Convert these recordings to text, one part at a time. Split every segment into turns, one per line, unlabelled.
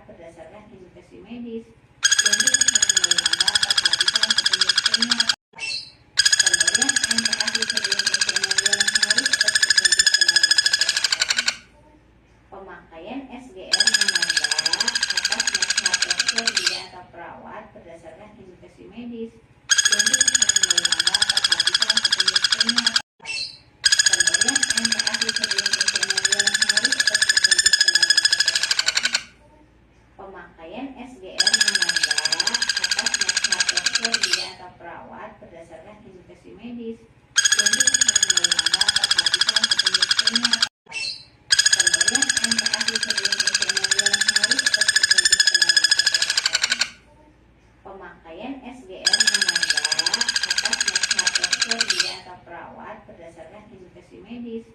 berdasarkan indikasi medis yang ditemukan dari lembaga perhatikan petunjuk kimia. Pemberian NPAP sebelum usia 2 hari seperti petunjuk penelitian. Pemakaian SGM menambah atas nasihat dokter bidan atau perawat berdasarkan indikasi medis yang ditemukan dari lembaga perhatikan petunjuk kimia. Pemberian NPAP sebelum usia 2 hari seperti petunjuk penelitian. Pemakaian SGM menambah atas nasihat dokter bidan atau perawat berdasarkan indikasi medis yang ditemukan dari lembaga perhatikan petunjuk kimia. Pemberian NPAP sebelum usia 2 hari seperti petunjuk penelitian. Pemakaian SGM menambah atas nasihat dokter bidan atau perawat berdasarkan indikasi medis yang ditemukan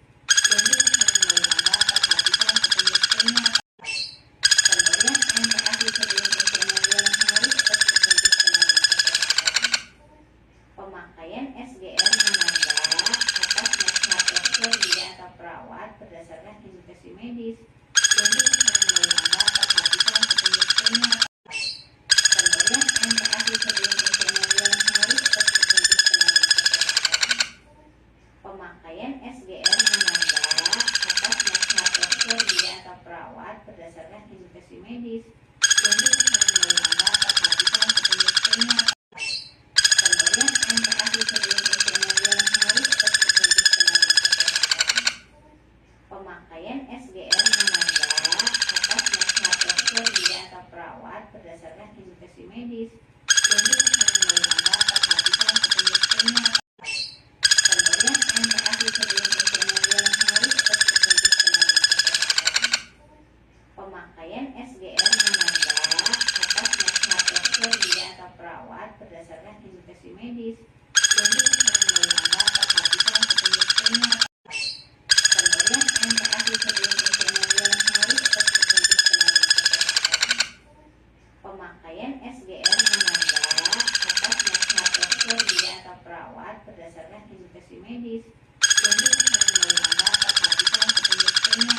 dari lembaga perhatikan petunjuk kimia. Pemberian NPAP sebelum usia 2 hari seperti petunjuk penelitian. Pemakaian SGM menambah atas nasihat dokter bidan atau perawat berdasarkan indikasi medis yang ditemukan dari lembaga perhatikan petunjuk kimia. Pemberian NPAP sebelum usia 2 hari seperti petunjuk penelitian. Pemakaian SGM menambah atas nasihat dokter bidan atau perawat berdasarkan indikasi medis yang ditemukan dari lembaga perhatikan petunjuk kimia. Pemberian NPAP sebelum usia 2 hari seperti petunjuk penelitian. Pemakaian SGM menambah atas nasihat dokter bidan atau perawat berdasarkan indikasi medis yang ditemukan dari lembaga perhatikan petunjuk kimia. Pemberian NPAP sebelum usia 2 hari seperti petunjuk penelitian. Pemakaian SGM menambah atas nasihat dokter bidan atau perawat berdasarkan indikasi medis yang ditemukan dari lembaga perhatikan petunjuk kimia.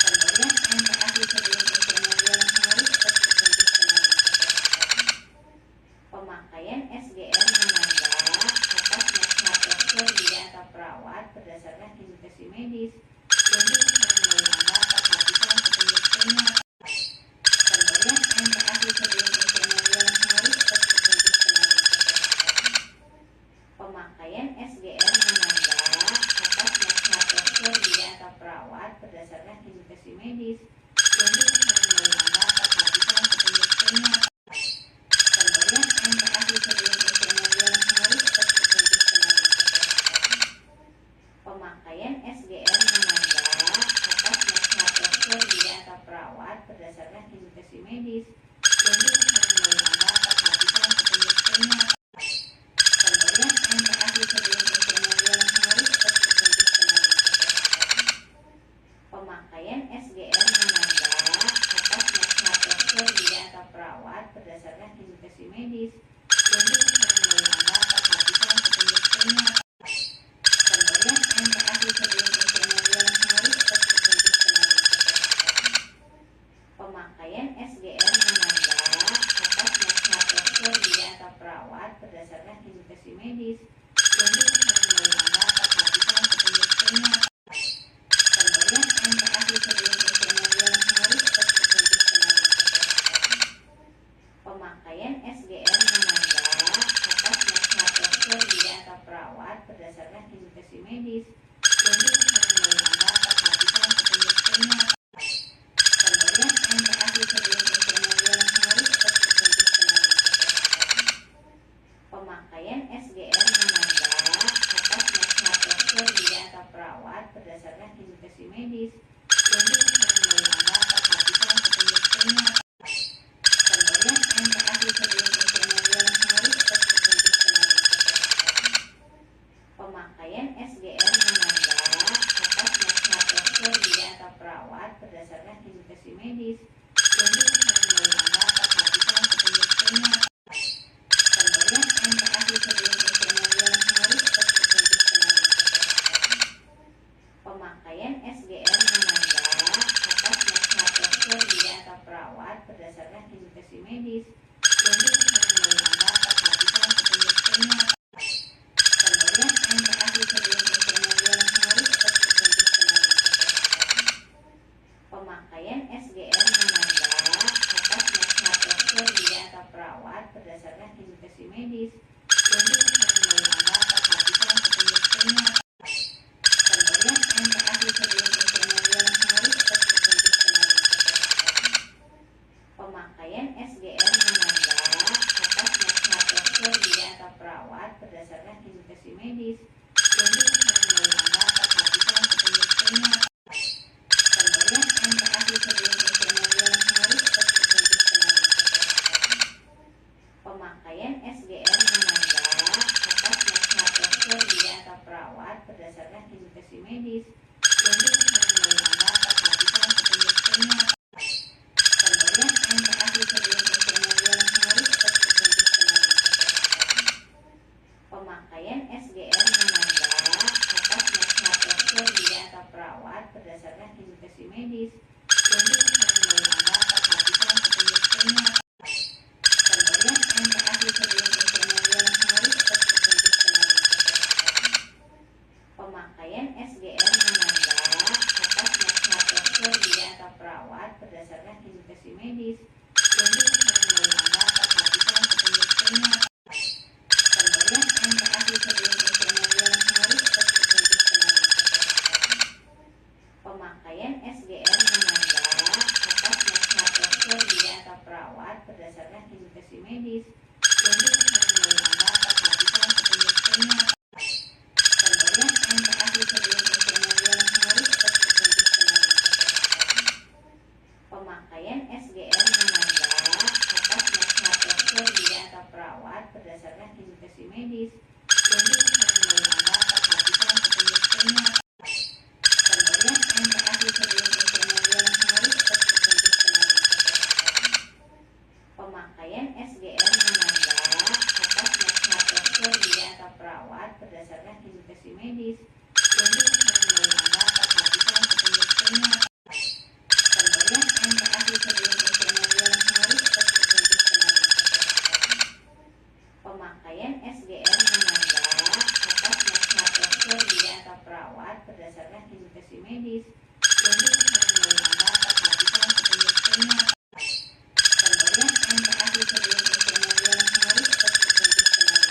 Pemberian NPAP sebelum usia 2 hari seperti petunjuk penelitian. Pemakaian SGM menambah atas nasihat dokter bidan atau perawat berdasarkan indikasi medis yang ditemukan dari lembaga perhatikan petunjuk kimia. Pemberian NPAP sebelum usia 2 hari seperti petunjuk penelitian. Pemakaian SGM menambah atas nasihat dokter bidan atau perawat berdasarkan indikasi medis yang ditemukan dari lembaga perhatikan petunjuk kimia. Pemberian NPAP sebelum usia 2 hari seperti petunjuk penelitian. Pemakaian SGM menambah atas nasihat dokter bidan atau perawat berdasarkan indikasi medis yang ditemukan dari lembaga perhatikan petunjuk kimia. Pemberian NPAP sebelum usia 2 hari seperti petunjuk penelitian. Pemakaian SGM menambah atas nasihat dokter bidan atau perawat berdasarkan indikasi medis yang ditemukan dari lembaga perhatikan petunjuk kimia. Pemberian NPAP sebelum usia 2 hari seperti petunjuk penelitian. Pemakaian SGM menambah atas nasihat dokter bidan atau perawat berdasarkan indikasi medis yang ditemukan dari lembaga perhatikan petunjuk kimia. Pemberian NPAP sebelum usia 2 hari seperti petunjuk penelitian. Pemakaian SGM menambah atas nasihat dokter bidan atau perawat berdasarkan indikasi medis yang ditemukan dari lembaga perhatikan petunjuk kimia. Pemberian NPAP sebelum usia 2 hari seperti petunjuk penelitian. Pemakaian SGM menambah atas nasihat dokter bidan atau perawat berdasarkan indikasi medis yang ditemukan dari lembaga perhatikan petunjuk kimia. Pemberian NPAP sebelum usia 2 hari seperti petunjuk penelitian. Pemakaian SGM menambah perawat berdasarkan indikasi medis yang diperlukan oleh perhatikan petunjuk kimia. Pemberian interaksi sebelum penyaluran harus berpetunjuk selalu. Pemakaian SGM menanda atas nasihat dokter gigi atau perawat berdasarkan indikasi medis yang diperlukan oleh perhatikan petunjuk kimia. Pemberian interaksi sebelum penyaluran harus berpetunjuk selalu. Pemakaian SGM menanda atas nasihat dokter gigi atau perawat berdasarkan indikasi medis yang diperlukan oleh perhatikan petunjuk kimia. Pemberian interaksi sebelum penyaluran harus berpetunjuk selalu. Pemakaian SGM menanda atas nasihat dokter gigi atau perawat berdasarkan indikasi medis yang diperlukan oleh perhatikan petunjuk kimia. Pemberian interaksi sebelum penyaluran harus berpetunjuk selalu. Pemakaian SGM menanda atas nasihat dokter gigi atau perawat berdasarkan indikasi medis yang diperlukan oleh perhatikan petunjuk kimia. Pemberian interaksi sebelum penyaluran harus berpetunjuk selalu. Pemakaian SGM menanda atas nasihat dokter gigi atau perawat berdasarkan indikasi medis yang diperlukan oleh perhatikan petunjuk kimia. Pemberian interaksi sebelum penyaluran harus berpetunjuk selalu. Pemakaian SGM menanda atas nasihat dokter gigi atau perawat berdasarkan indikasi medis yang diperlukan oleh perhatikan petunjuk kimia. Pemberian interaksi sebelum penyaluran harus berpetunjuk selalu. Pemakaian SGM menanda atas nasihat dokter gigi atau perawat berdasarkan indikasi medis yang diperlukan oleh perhatikan petunjuk kimia. Pemberian interaksi sebelum penyaluran harus berpetunjuk selalu. Pemakaian SGM menanda atas nasihat dokter gigi atau perawat berdasarkan indikasi medis yang diperlukan oleh perhatikan petunjuk kimia. Pemberian interaksi sebelum penyaluran harus berpetunjuk selalu.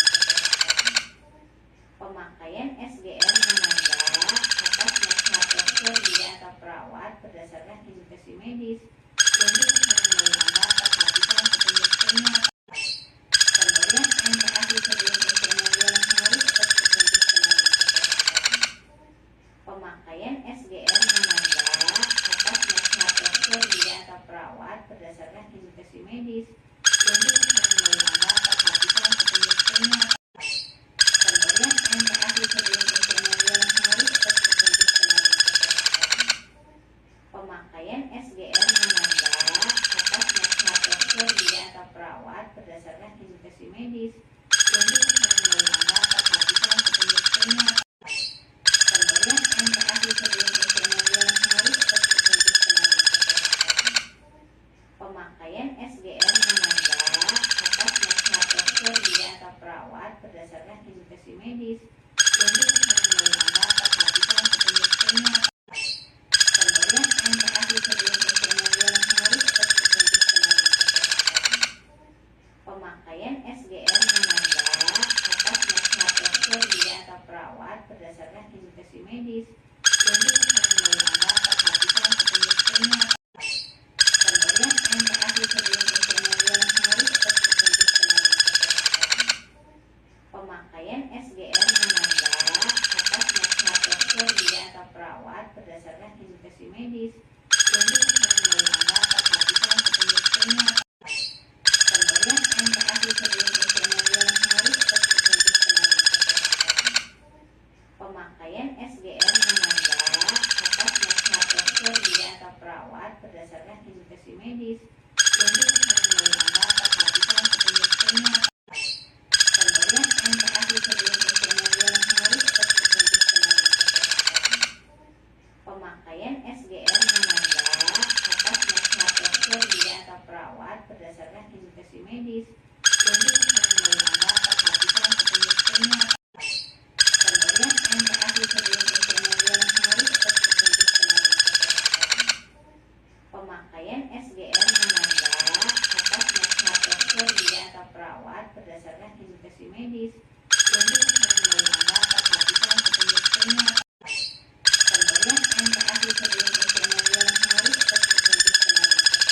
Pemakaian SGM menanda atas nasihat dokter gigi atau perawat berdasarkan indikasi medis yang diperlukan oleh perhatikan petunjuk kimia. Pemberian interaksi sebelum penyaluran harus berpetunjuk selalu. Pemakaian SGM menanda atas nasihat dokter gigi atau perawat berdasarkan indikasi medis yang diperlukan oleh perhatikan petunjuk kimia. Pemberian interaksi sebelum penyaluran harus berpetunjuk selalu. Pemakaian SGM menanda atas nasihat dokter gigi atau perawat berdasarkan indikasi medis yang diperlukan oleh perhatikan petunjuk kimia. Pemberian interaksi sebelum penyaluran harus berpetunjuk selalu. Pemakaian SGM menanda atas nasihat dokter gigi atau perawat berdasarkan indikasi medis yang diperlukan oleh perhatikan petunjuk kimia. Pemberian interaksi sebelum penyaluran harus berpetunjuk selalu. Pemakaian SGM menanda atas nasihat dokter gigi atau perawat berdasarkan indikasi medis yang diperlukan oleh perhatikan petunjuk kimia. Pemberian interaksi sebelum penyaluran harus berpetunjuk selalu. Pemakaian SGM menanda atas nasihat dokter gigi atau perawat berdasarkan indikasi medis yang diperlukan oleh perhatikan petunjuk kimia. Pemberian interaksi sebelum penyaluran harus berpetunjuk selalu. Pemakaian SGM menanda atas nasihat dokter gigi atau perawat berdasarkan indikasi medis yang diperlukan oleh perhatikan petunjuk kimia. Pemberian interaksi sebelum penyaluran harus berpetunjuk selalu. Pemakaian SGM menanda atas nasihat dokter gigi atau perawat berdasarkan indikasi medis yang diperlukan oleh perhatikan petunjuk kimia. Pemberian interaksi sebelum penyaluran harus berpetunjuk selalu. Pemakaian SGM menanda atas nasihat dokter gigi atau perawat berdasarkan indikasi medis yang diperlukan oleh lembaga perhatikan petunjuk kimia. Pemberian MPASI sebelum usia 6 bulan harus berpetunjuk selalu kesehatan. Pemakaian SGR menambah atas nasihat dokter bidan atau perawat berdasarkan indikasi medis yang diperlukan oleh lembaga perhatikan petunjuk kimia. Pemberian MPASI sebelum usia 6 bulan harus berpetunjuk selalu kesehatan.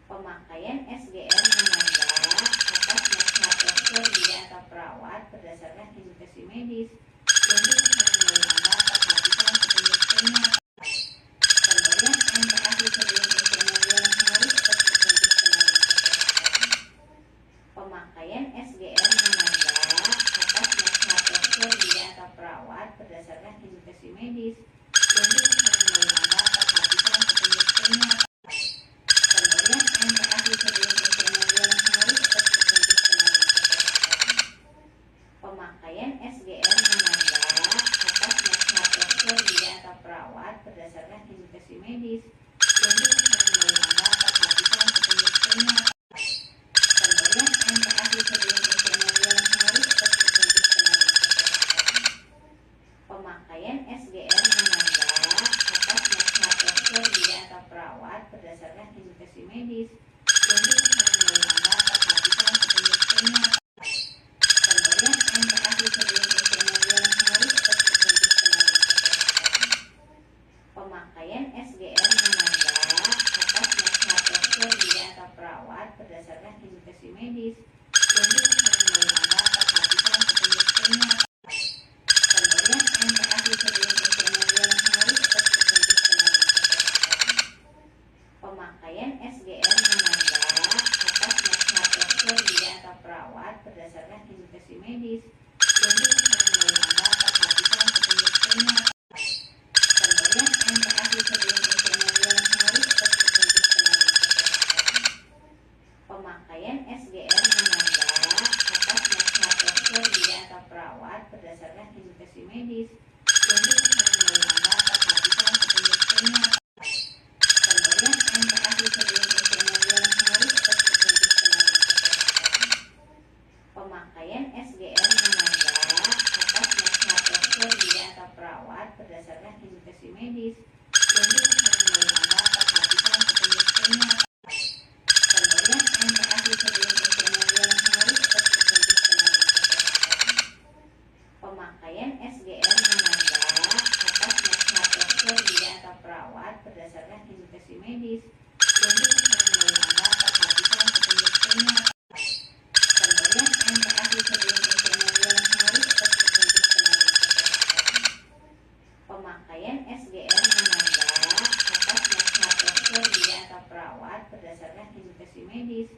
Pemakaian SGR menambah atas nasihat dokter bidan atau perawat berdasarkan indikasi medis yang diperlukan oleh lembaga perhatikan petunjuk kimia. Pemberian MPASI sebelum usia 6 bulan harus berpetunjuk selalu kesehatan. Pemakaian SGR menambah atas nasihat dokter bidan atau perawat berdasarkan indikasi medis yang diperlukan oleh lembaga perhatikan petunjuk kimia. Pemberian MPASI sebelum usia 6 bulan harus berpetunjuk selalu kesehatan. Pemakaian SGR menambah atas nasihat dokter bidan atau perawat berdasarkan indikasi medis yang diperlukan oleh lembaga perhatikan petunjuk kimia. Pemberian MPASI sebelum usia 6 bulan harus berpetunjuk selalu kesehatan. Pemakaian SGR menambah atas nasihat dokter bidan atau perawat berdasarkan indikasi medis yang diperlukan oleh lembaga perhatikan petunjuk kimia. Pemberian MPASI sebelum usia 6 bulan harus berpetunjuk selalu kesehatan. Pemakaian SGR menambah atas nasihat dokter bidan atau perawat berdasarkan indikasi medis yang diperlukan oleh lembaga perhatikan petunjuk kimia. Pemberian MPASI sebelum usia 6 bulan harus berpetunjuk selalu kesehatan. Pemakaian SGR menambah atas nasihat dokter bidan atau perawat berdasarkan indikasi medis yang diperlukan oleh lembaga perhatikan petunjuk kimia. Pemberian MPASI sebelum usia 6 bulan harus berpetunjuk selalu kesehatan. Pemakaian SGR menambah atas nasihat dokter bidan atau perawat berdasarkan indikasi medis yang diperlukan oleh lembaga perhatikan petunjuk kimia. Pemberian MPASI sebelum usia 6 bulan harus berpetunjuk selalu kesehatan. Pemakaian SGR menambah atas nasihat dokter bidan atau perawat berdasarkan indikasi medis yang diperlukan oleh lembaga perhatikan petunjuk kimia. Pemberian MPASI sebelum usia 6 bulan harus berpetunjuk selalu kesehatan. Pemakaian SGR menambah atas nasihat dokter bidan atau perawat berdasarkan indikasi medis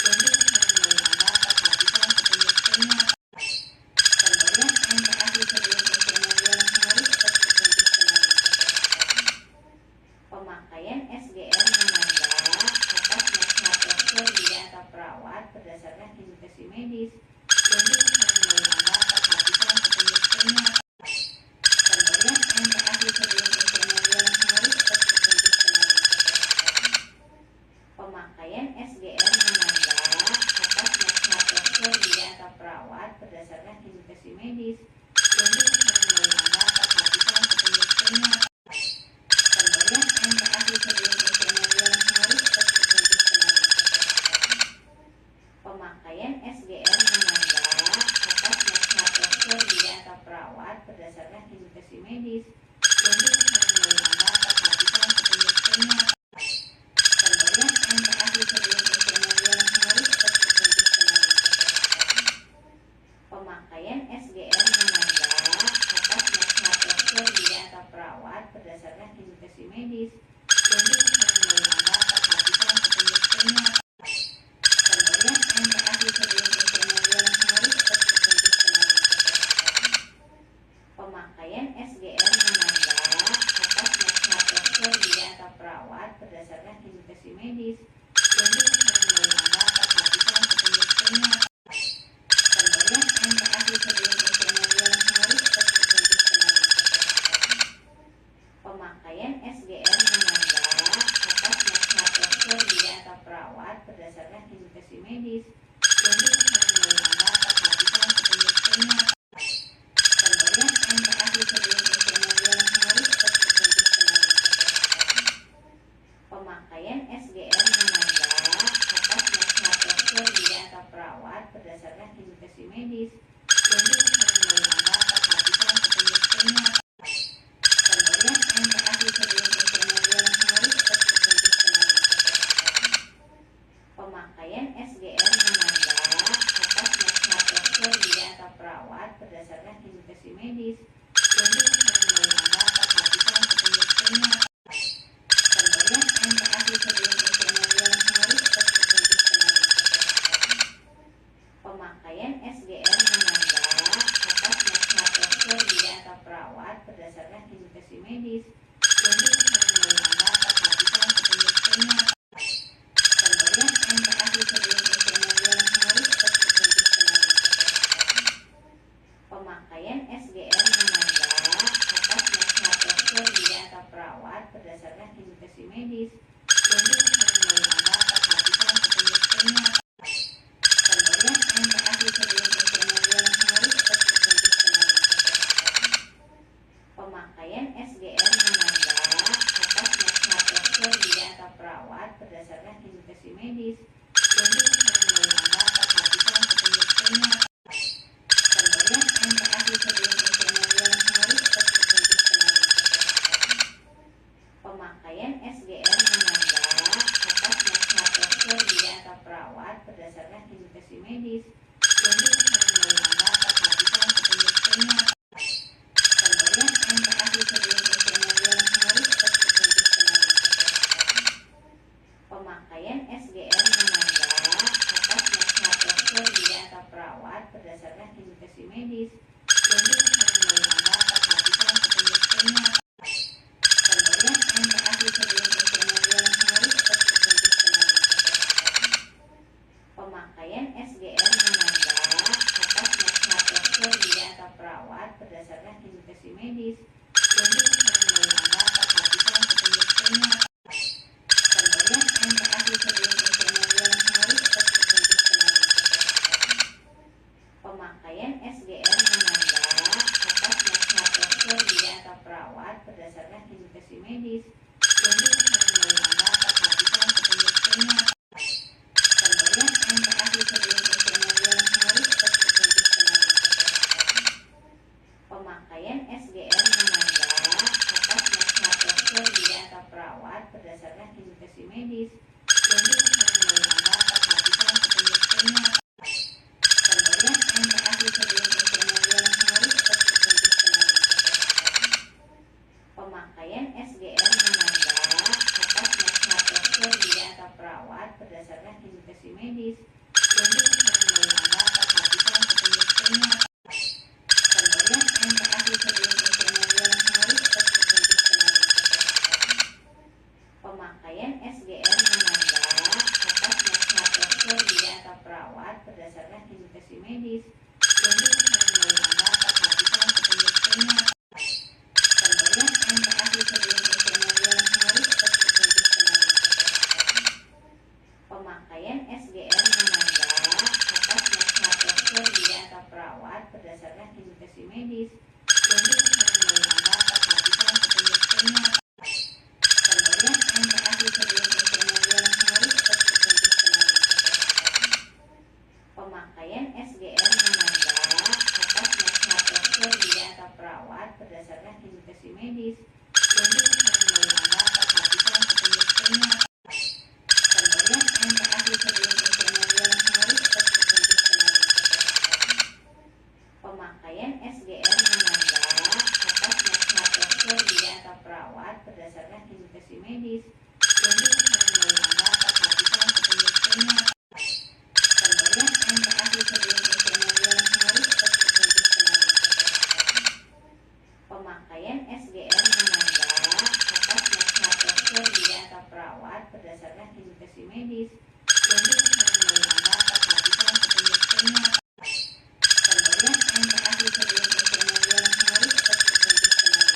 yang diperlukan oleh lembaga perhatikan petunjuk kimia. Pemberian MPASI sebelum usia 6 bulan harus berpetunjuk selalu kesehatan. Pemakaian SGR menambah atas nasihat dokter bidan atau perawat berdasarkan indikasi medis yang diperlukan oleh lembaga perhatikan petunjuk kimia. Pemberian MPASI sebelum usia 6 bulan harus berpetunjuk selalu kesehatan. Pemakaian SGR menambah atas nasihat dokter bidan atau perawat berdasarkan indikasi medis yang diperlukan oleh lembaga perhatikan petunjuk kimia. Pemberian MPASI sebelum usia 6 bulan harus berpetunjuk selalu kesehatan. Pemakaian SGR menambah atas nasihat dokter bidan atau perawat berdasarkan indikasi medis yang diperlukan oleh lembaga perhatikan petunjuk kimia. Pemberian MPASI sebelum usia 6 bulan harus berpetunjuk selalu kesehatan. Pemakaian SGR menambah atas nasihat dokter bidan atau perawat berdasarkan indikasi medis yang diperlukan oleh lembaga perhatikan petunjuk kimia. Pemberian MPASI sebelum usia 6 bulan harus berpetunjuk selalu kesehatan. Pemakaian SGR menambah atas nasihat dokter bidan atau perawat berdasarkan indikasi medis yang diperlukan oleh lembaga perhatikan petunjuk kimia. Pemberian MPASI sebelum usia 6 bulan harus berpetunjuk selalu kesehatan. Pemakaian SGR menambah atas nasihat dokter bidan atau perawat berdasarkan indikasi medis yang diperlukan oleh lembaga perhatikan petunjuk kimia. Pemberian MPASI sebelum usia 6 bulan harus berpetunjuk selalu kesehatan. Pemakaian SGR menambah atas nasihat dokter bidan atau perawat berdasarkan indikasi medis yang ditetapkan oleh Anda perhatikan petunjuk penyakit. Pemberian MPASI sebelum usia 6 bulan harus terpetunjuk selalu. Pemakaian SGR menambah atas nasihat dokter bidan atau perawat berdasarkan indikasi medis yang ditetapkan oleh Anda perhatikan petunjuk penyakit. Pemberian MPASI sebelum usia 6 bulan harus terpetunjuk selalu. Pemakaian SGR menambah atas nasihat dokter bidan atau perawat berdasarkan indikasi medis yang ditetapkan oleh Anda perhatikan petunjuk penyakit. Pemberian MPASI sebelum usia 6 bulan harus terpetunjuk selalu. Pemakaian SGR menambah atas nasihat dokter bidan atau perawat berdasarkan indikasi medis yang ditetapkan oleh Anda perhatikan petunjuk penyakit. Pemberian MPASI sebelum usia 6 bulan harus terpetunjuk selalu. Pemakaian SGR menambah atas nasihat dokter bidan atau perawat berdasarkan indikasi medis yang ditetapkan oleh Anda perhatikan petunjuk penyakit. Pemberian MPASI sebelum usia 6 bulan harus terpetunjuk selalu. Pemakaian SGR menambah atas nasihat dokter bidan atau perawat berdasarkan indikasi medis yang ditetapkan oleh Anda perhatikan petunjuk penyakit. Pemberian MPASI sebelum usia 6 bulan harus terpetunjuk selalu. Pemakaian SGR menambah atas nasihat dokter bidan atau perawat berdasarkan indikasi medis yang ditetapkan oleh Anda perhatikan petunjuk penyakit. Pemberian MPASI sebelum usia 6 bulan harus terpetunjuk selalu. Pemakaian SGR menambah atas nasihat dokter bidan atau perawat berdasarkan indikasi medis yang ditetapkan oleh Anda perhatikan petunjuk penyakit. Pemberian MPASI sebelum usia 6 bulan harus terpetunjuk selalu. Pemakaian SGR menambah atas nasihat dokter bidan atau perawat berdasarkan indikasi medis yang ditetapkan oleh Anda perhatikan petunjuk penyakit. Pemberian MPASI sebelum usia 6 bulan harus terpetunjuk selalu. Pemakaian SGR menambah atas nasihat dokter bidan atau perawat berdasarkan indikasi medis yang ditetapkan oleh Anda perhatikan petunjuk penyakit. Pemberian MPASI sebelum usia 6 bulan harus terpetunjuk selalu. Pemakaian SGR menambah atas nasihat dokter bidan atau perawat berdasarkan indikasi medis yang ditetapkan oleh Anda perhatikan petunjuk penyakit. Pemberian MPASI sebelum usia 6 bulan harus terpetunjuk selalu. Pemakaian SGR menambah atas nasihat dokter bidan atau perawat berdasarkan indikasi medis yang ditetapkan oleh Anda perhatikan petunjuk penyakit. Pemberian MPASI sebelum usia 6 bulan harus terpetunjuk selalu. Pemakaian SGR menambah atas nasihat dokter bidan atau perawat berdasarkan indikasi medis yang ditetapkan oleh Anda perhatikan petunjuk penyakit. Pemberian MPASI sebelum usia 6 bulan harus terpetunjuk selalu. Pemakaian SGR menambah atas nasihat dokter bidan atau perawat berdasarkan indikasi medis yang ditetapkan oleh Anda perhatikan petunjuk penyakit. Pemberian MPASI sebelum usia 6 bulan harus terpetunjuk selalu. Pemakaian SGR menambah atas nasihat dokter bidan atau perawat berdasarkan indikasi medis yang ditetapkan oleh Anda perhatikan petunjuk penyakit. Pemberian MPASI sebelum usia 6 bulan harus terpetunjuk selalu. Pemakaian SGR menambah atas nasihat dokter bidan atau perawat berdasarkan indikasi medis yang ditetapkan oleh Anda perhatikan petunjuk penyakit. Pemberian MPASI sebelum usia 6 bulan harus terpetunjuk selalu. Pemakaian SGR menambah atas nasihat dokter bidan atau perawat berdasarkan indikasi medis yang ditetapkan oleh Anda perhatikan petunjuk penyakit. Pemberian MPASI sebelum usia 6 bulan harus terpetunjuk selalu.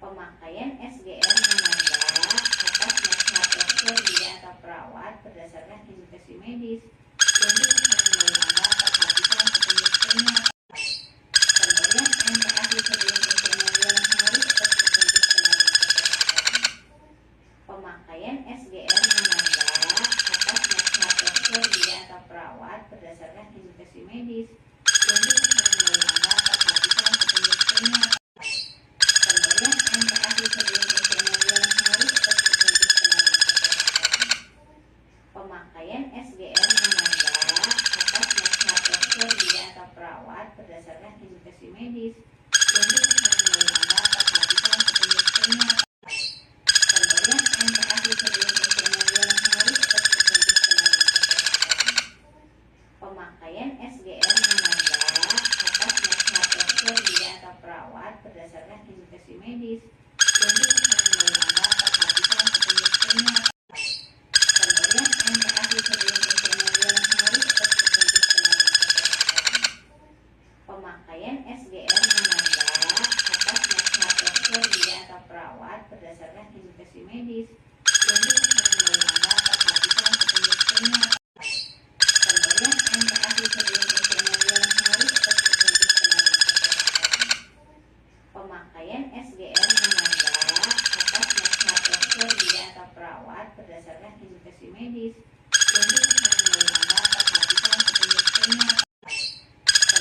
Pemakaian SGR menambah atas nasihat dokter bidan atau perawat perawat berdasarkan indikasi medis yang ditetapkan oleh lembaga perhatian petunjuk kimia. Pemberian MPASI sebelum usia 6 bulan harus berpetunjuk selalu. Pemakaian SGR menambah atas nasihat dokter bidan atau perawat berdasarkan indikasi medis yang ditetapkan oleh lembaga perhatian petunjuk kimia. Pemberian MPASI sebelum usia 6 bulan harus berpetunjuk selalu. Pemakaian SGR menambah atas nasihat dokter bidan atau perawat berdasarkan indikasi medis yang ditetapkan oleh lembaga perhatian petunjuk kimia. Pemberian MPASI sebelum usia 6 bulan harus berpetunjuk selalu. Pemakaian SGR menambah atas nasihat dokter bidan atau perawat berdasarkan indikasi medis yang ditetapkan oleh lembaga perhatian petunjuk kimia. Pemberian MPASI sebelum usia 6 bulan harus berpetunjuk selalu. Pemakaian SGR menambah atas nasihat dokter bidan atau perawat berdasarkan indikasi medis yang ditetapkan oleh lembaga perhatian petunjuk kimia.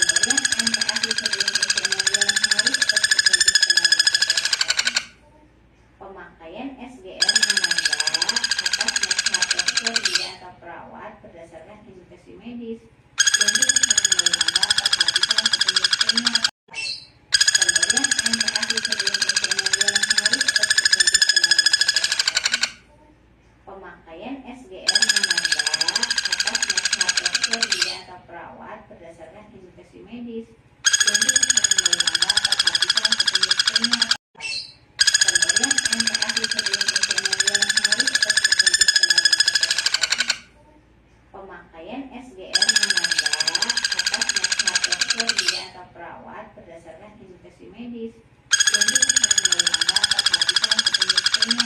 Pemberian MPASI sebelum usia 6 bulan harus berpetunjuk selalu. Pemakaian SGR menambah atas nasihat dokter bidan atau perawat berdasarkan indikasi medis yang ditetapkan oleh lembaga perhatian petunjuk kimia. Pemberian MPASI sebelum usia 6 bulan harus berpetunjuk selalu. Pemakaian SGR menambah atas nasihat dokter bidan atau perawat berdasarkan indikasi medis yang ditetapkan oleh lembaga perhatian petunjuk kimia.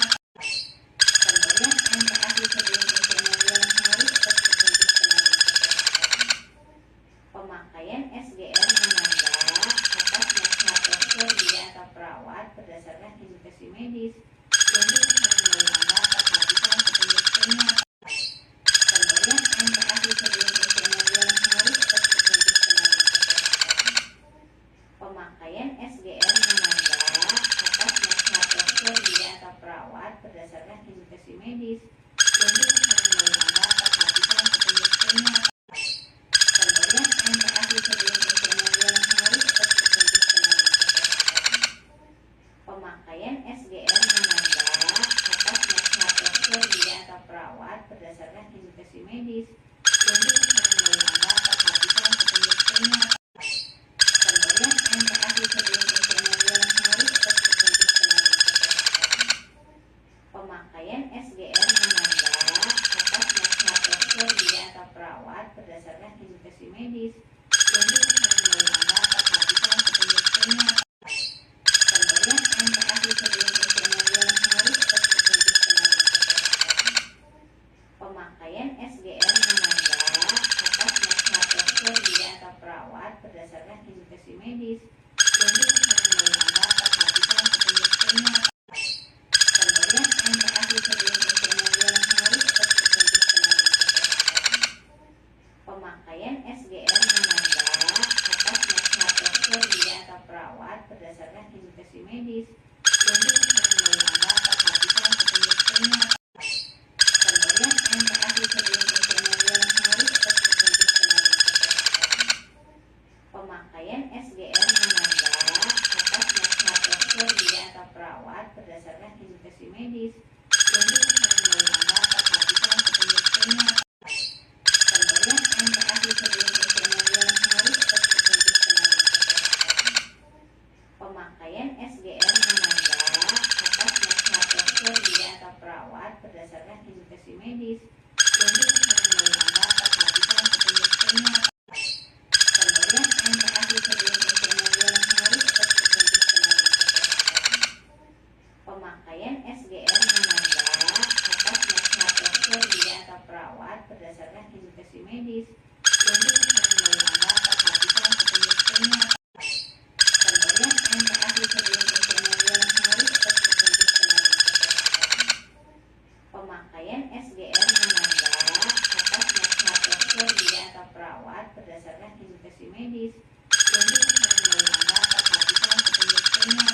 Pemberian MPASI sebelum usia 6 bulan harus berpetunjuk selalu. Pemakaian SGR menambah atas nasihat dokter bidan atau perawat berdasarkan indikasi medis yang ditetapkan oleh lembaga perhatian petunjuk kimia. Pemberian MPASI sebelum usia 6 bulan harus berpetunjuk selalu. Pemakaian SGR menambah atas nasihat dokter bidan atau perawat berdasarkan indikasi medis yang ditetapkan oleh lembaga perhatian petunjuk kimia. Pemberian MPASI sebelum usia 6 bulan harus berpetunjuk selalu. Pemakaian SGR menambah atas nasihat dokter bidan atau perawat berdasarkan indikasi medis yang ditetapkan oleh lembaga perhatian petunjuk kimia. Pemberian MPASI sebelum usia 6 bulan harus berpetunjuk selalu. Pemakaian SGR menambah atas nasihat dokter bidan atau perawat berdasarkan indikasi medis yang ditetapkan oleh lembaga perhatian petunjuk kimia. Pemberian MPASI sebelum usia 6 bulan harus berpetunjuk selalu. Pemakaian SGR menambah atas nasihat dokter bidan atau perawat berdasarkan indikasi medis yang ditetapkan oleh lembaga perhatian petunjuk kimia. Pemberian MPASI sebelum usia 6 bulan harus berpetunjuk selalu. Pemakaian SGR menambah atas nasihat dokter bidan atau perawat berdasarkan indikasi medis yang ditetapkan oleh lembaga perhatian petunjuk kimia. Pemberian MPASI sebelum usia 6 bulan harus berpetunjuk selalu. Pemakaian SGR menambah atas nasihat dokter bidan atau perawat berdasarkan indikasi medis yang ditetapkan oleh lembaga perhatian petunjuk kimia. Pemberian MPASI sebelum usia 6 bulan harus berpetunjuk selalu. Pemakaian SGR menambah atas nasihat dokter bidan atau perawat berdasarkan indikasi medis yang ditetapkan oleh lembaga perhatian petunjuk kimia. Pemberian MPASI sebelum usia 6 bulan harus berpetunjuk selalu. Pemakaian SGR menambah atas nasihat dokter bidan atau perawat berdasarkan indikasi medis yang ditetapkan oleh lembaga perhatian petunjuk kimia. Pemberian MPASI sebelum usia 6 bulan harus berpetunjuk selalu. Pemakaian SGR menambah atas nasihat dokter bidan atau perawat berdasarkan indikasi medis yang ditetapkan oleh lembaga perhatian petunjuk kimia. Pemberian MPASI sebelum usia 6 bulan harus berpetunjuk selalu. Pemakaian SGR menambah atas nasihat dokter bidan atau perawat perawat berdasarkan indikasi medis yang ditetapkan oleh lembaga perhatian petunjuk kimia. Pemberian MPASI sebelum pengambilan harus berpetunjuk selalu. Pemakaian SGR menambah atas nasihat dokter gigi atau perawat berdasarkan indikasi medis yang ditetapkan oleh lembaga perhatian petunjuk kimia.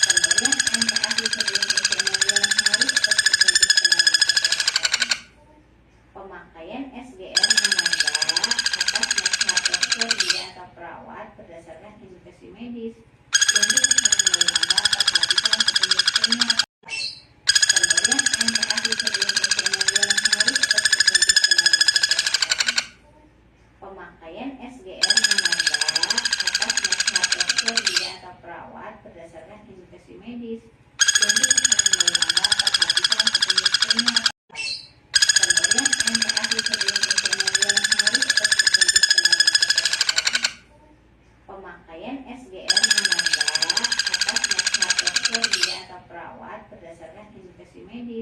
Pemberian MPASI sebelum pengambilan harus berpetunjuk selalu. Pemakaian SGR menambah atas nasihat dokter gigi atau perawat berdasarkan indikasi medis yang ditetapkan oleh lembaga perhatian petunjuk kimia. Pemberian MPASI sebelum pengambilan harus berpetunjuk selalu. Pemakaian SGR menambah atas nasihat dokter gigi atau perawat berdasarkan indikasi medis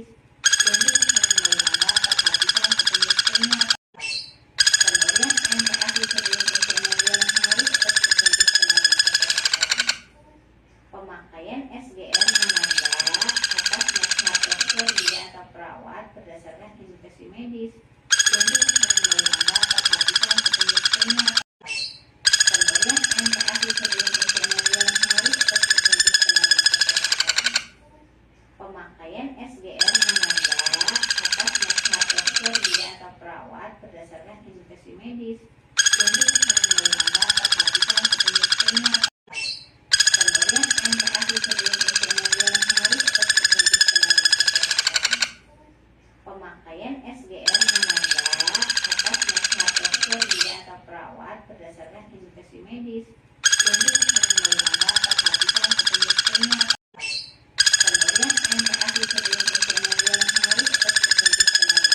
yang ditetapkan oleh lembaga perhatian petunjuk kimia. Pemberian MPASI sebelum pengambilan harus berpetunjuk selalu. Pemakaian SGR menambah atas nasihat dokter gigi atau perawat berdasarkan indikasi medis yang ditetapkan oleh lembaga perhatian petunjuk kimia. Pemberian MPASI sebelum pengambilan harus berpetunjuk selalu. Pemakaian SGR menambah atas nasihat dokter gigi atau perawat berdasarkan indikasi medis yang ditetapkan oleh lembaga perhatian petunjuk kimia. Pemberian MPASI sebelum pengambilan harus berpetunjuk selalu.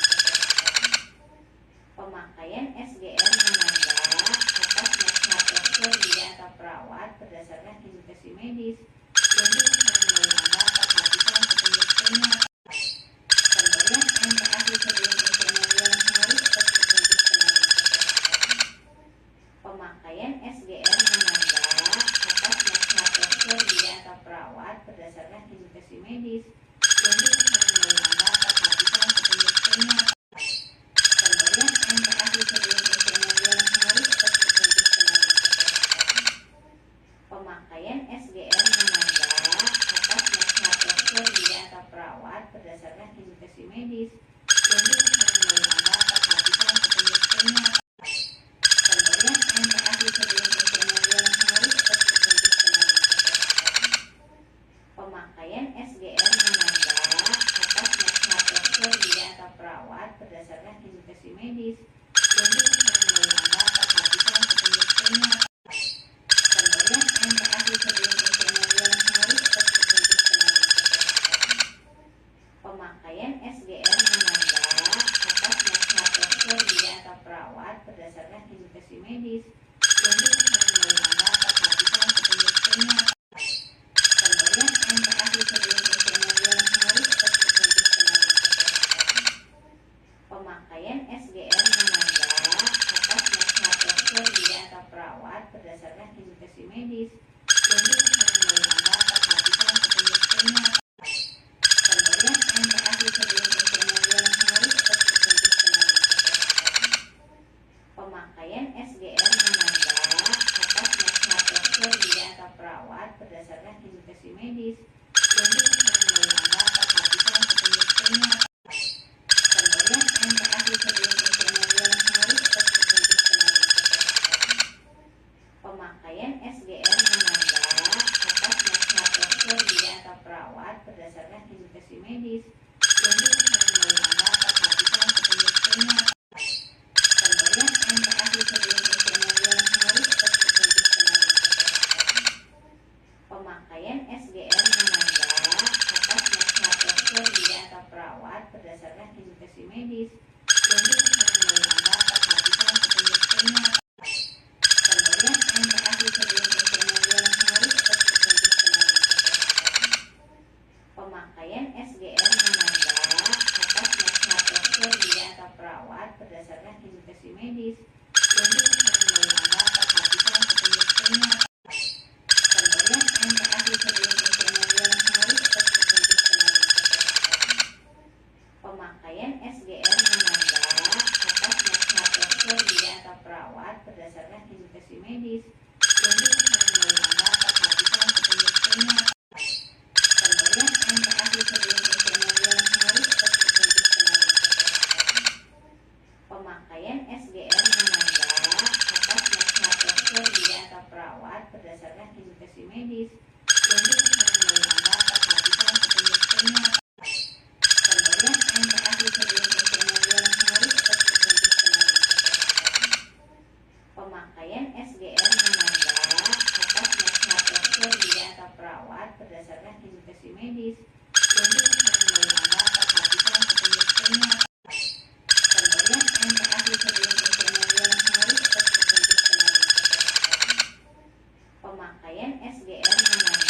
Pemakaian SGR menambah atas nasihat dokter gigi atau perawat berdasarkan indikasi medis yang ditetapkan oleh lembaga perhatian petunjuk kimia. Pemberian MPASI sebelum pengambilan harus berpetunjuk selalu. Pemakaian SGR menambah atas nasihat dokter gigi atau perawat berdasarkan indikasi medis yang ditetapkan oleh lembaga perhatian petunjuk kimia. Pemberian MPASI sebelum pengambilan harus berpetunjuk selalu. Pemakaian SGR menambah atas nasihat dokter gigi atau perawat berdasarkan indikasi medis yang ditetapkan oleh lembaga perhatian petunjuk kimia. Pemberian MPASI sebelum pengambilan harus berpetunjuk selalu. Pemakaian SGR menambah atas nasihat dokter gigi atau perawat berdasarkan indikasi medis yang ditetapkan oleh lembaga perhatian petunjuk kimia. Pemberian MPASI sebelum pengambilan harus berpetunjuk selalu. Pemakaian SGR menambah atas nasihat dokter gigi atau perawat berdasarkan indikasi medis yang ditetapkan oleh lembaga perhatian petunjuk kimia. Pemberian MPASI sebelum pengambilan harus berpetunjuk selalu. Pemakaian SGR menambah atas nasihat dokter gigi atau perawat berdasarkan indikasi medis yang ditetapkan oleh lembaga perhatian petunjuk kimia. Pemberian MPASI sebelum pengambilan harus berpetunjuk selalu. Pemakaian SGR menambah atas nasihat dokter gigi atau perawat berdasarkan indikasi medis yang ditetapkan oleh lembaga perhatian petunjuk kimia. Pemberian MPASI sebelum pengambilan harus berpetunjuk selalu. Pemakaian SGR menambah atas nasihat dokter gigi atau perawat berdasarkan indikasi medis yang ditetapkan oleh lembaga perhatian petunjuk kimia. Pemberian MPASI sebelum pengambilan harus berpetunjuk selalu. Pemakaian SGR menambah atas nasihat dokter gigi atau perawat berdasarkan indikasi medis yang ditetapkan oleh lembaga perhatian petunjuk kimia. Pemberian MPASI sebelum pengambilan harus berpetunjuk selalu. Pemakaian SGR menambah atas nasihat dokter gigi atau perawat berdasarkan indikasi medis yang ditetapkan oleh lembaga perhatian petunjuk kimia. Pemberian MPASI sebelum pengambilan harus berpetunjuk selalu. Pemakaian SGR menambah atas nasihat dokter gigi atau perawat berdasarkan indikasi medis yang ditetapkan oleh lembaga perhatian petunjuk kimia. Pemberian MPASI sebelum pengambilan harus berpetunjuk selalu. Pemakaian SGR menambah atas nasihat dokter gigi atau perawat perawat berdasarkan indikasi medis yang diperlukan dalam perhatikan petunjuk kimia. Pemberian MPASI sebelum usianya 2 hari seperti petunjuk penelitian. Pemakaian SGR menanda atas nasihat dokter gigi atau perawat berdasarkan indikasi medis yang diperlukan dalam perhatikan petunjuk kimia. Pemberian MPASI sebelum usianya 2 hari seperti petunjuk penelitian. Pemakaian SGR menanda atas nasihat dokter gigi atau perawat berdasarkan indikasi medis yang diperlukan dalam perhatikan petunjuk kimia. Pemberian MPASI sebelum usianya 2 hari seperti petunjuk penelitian. Pemakaian SGR menanda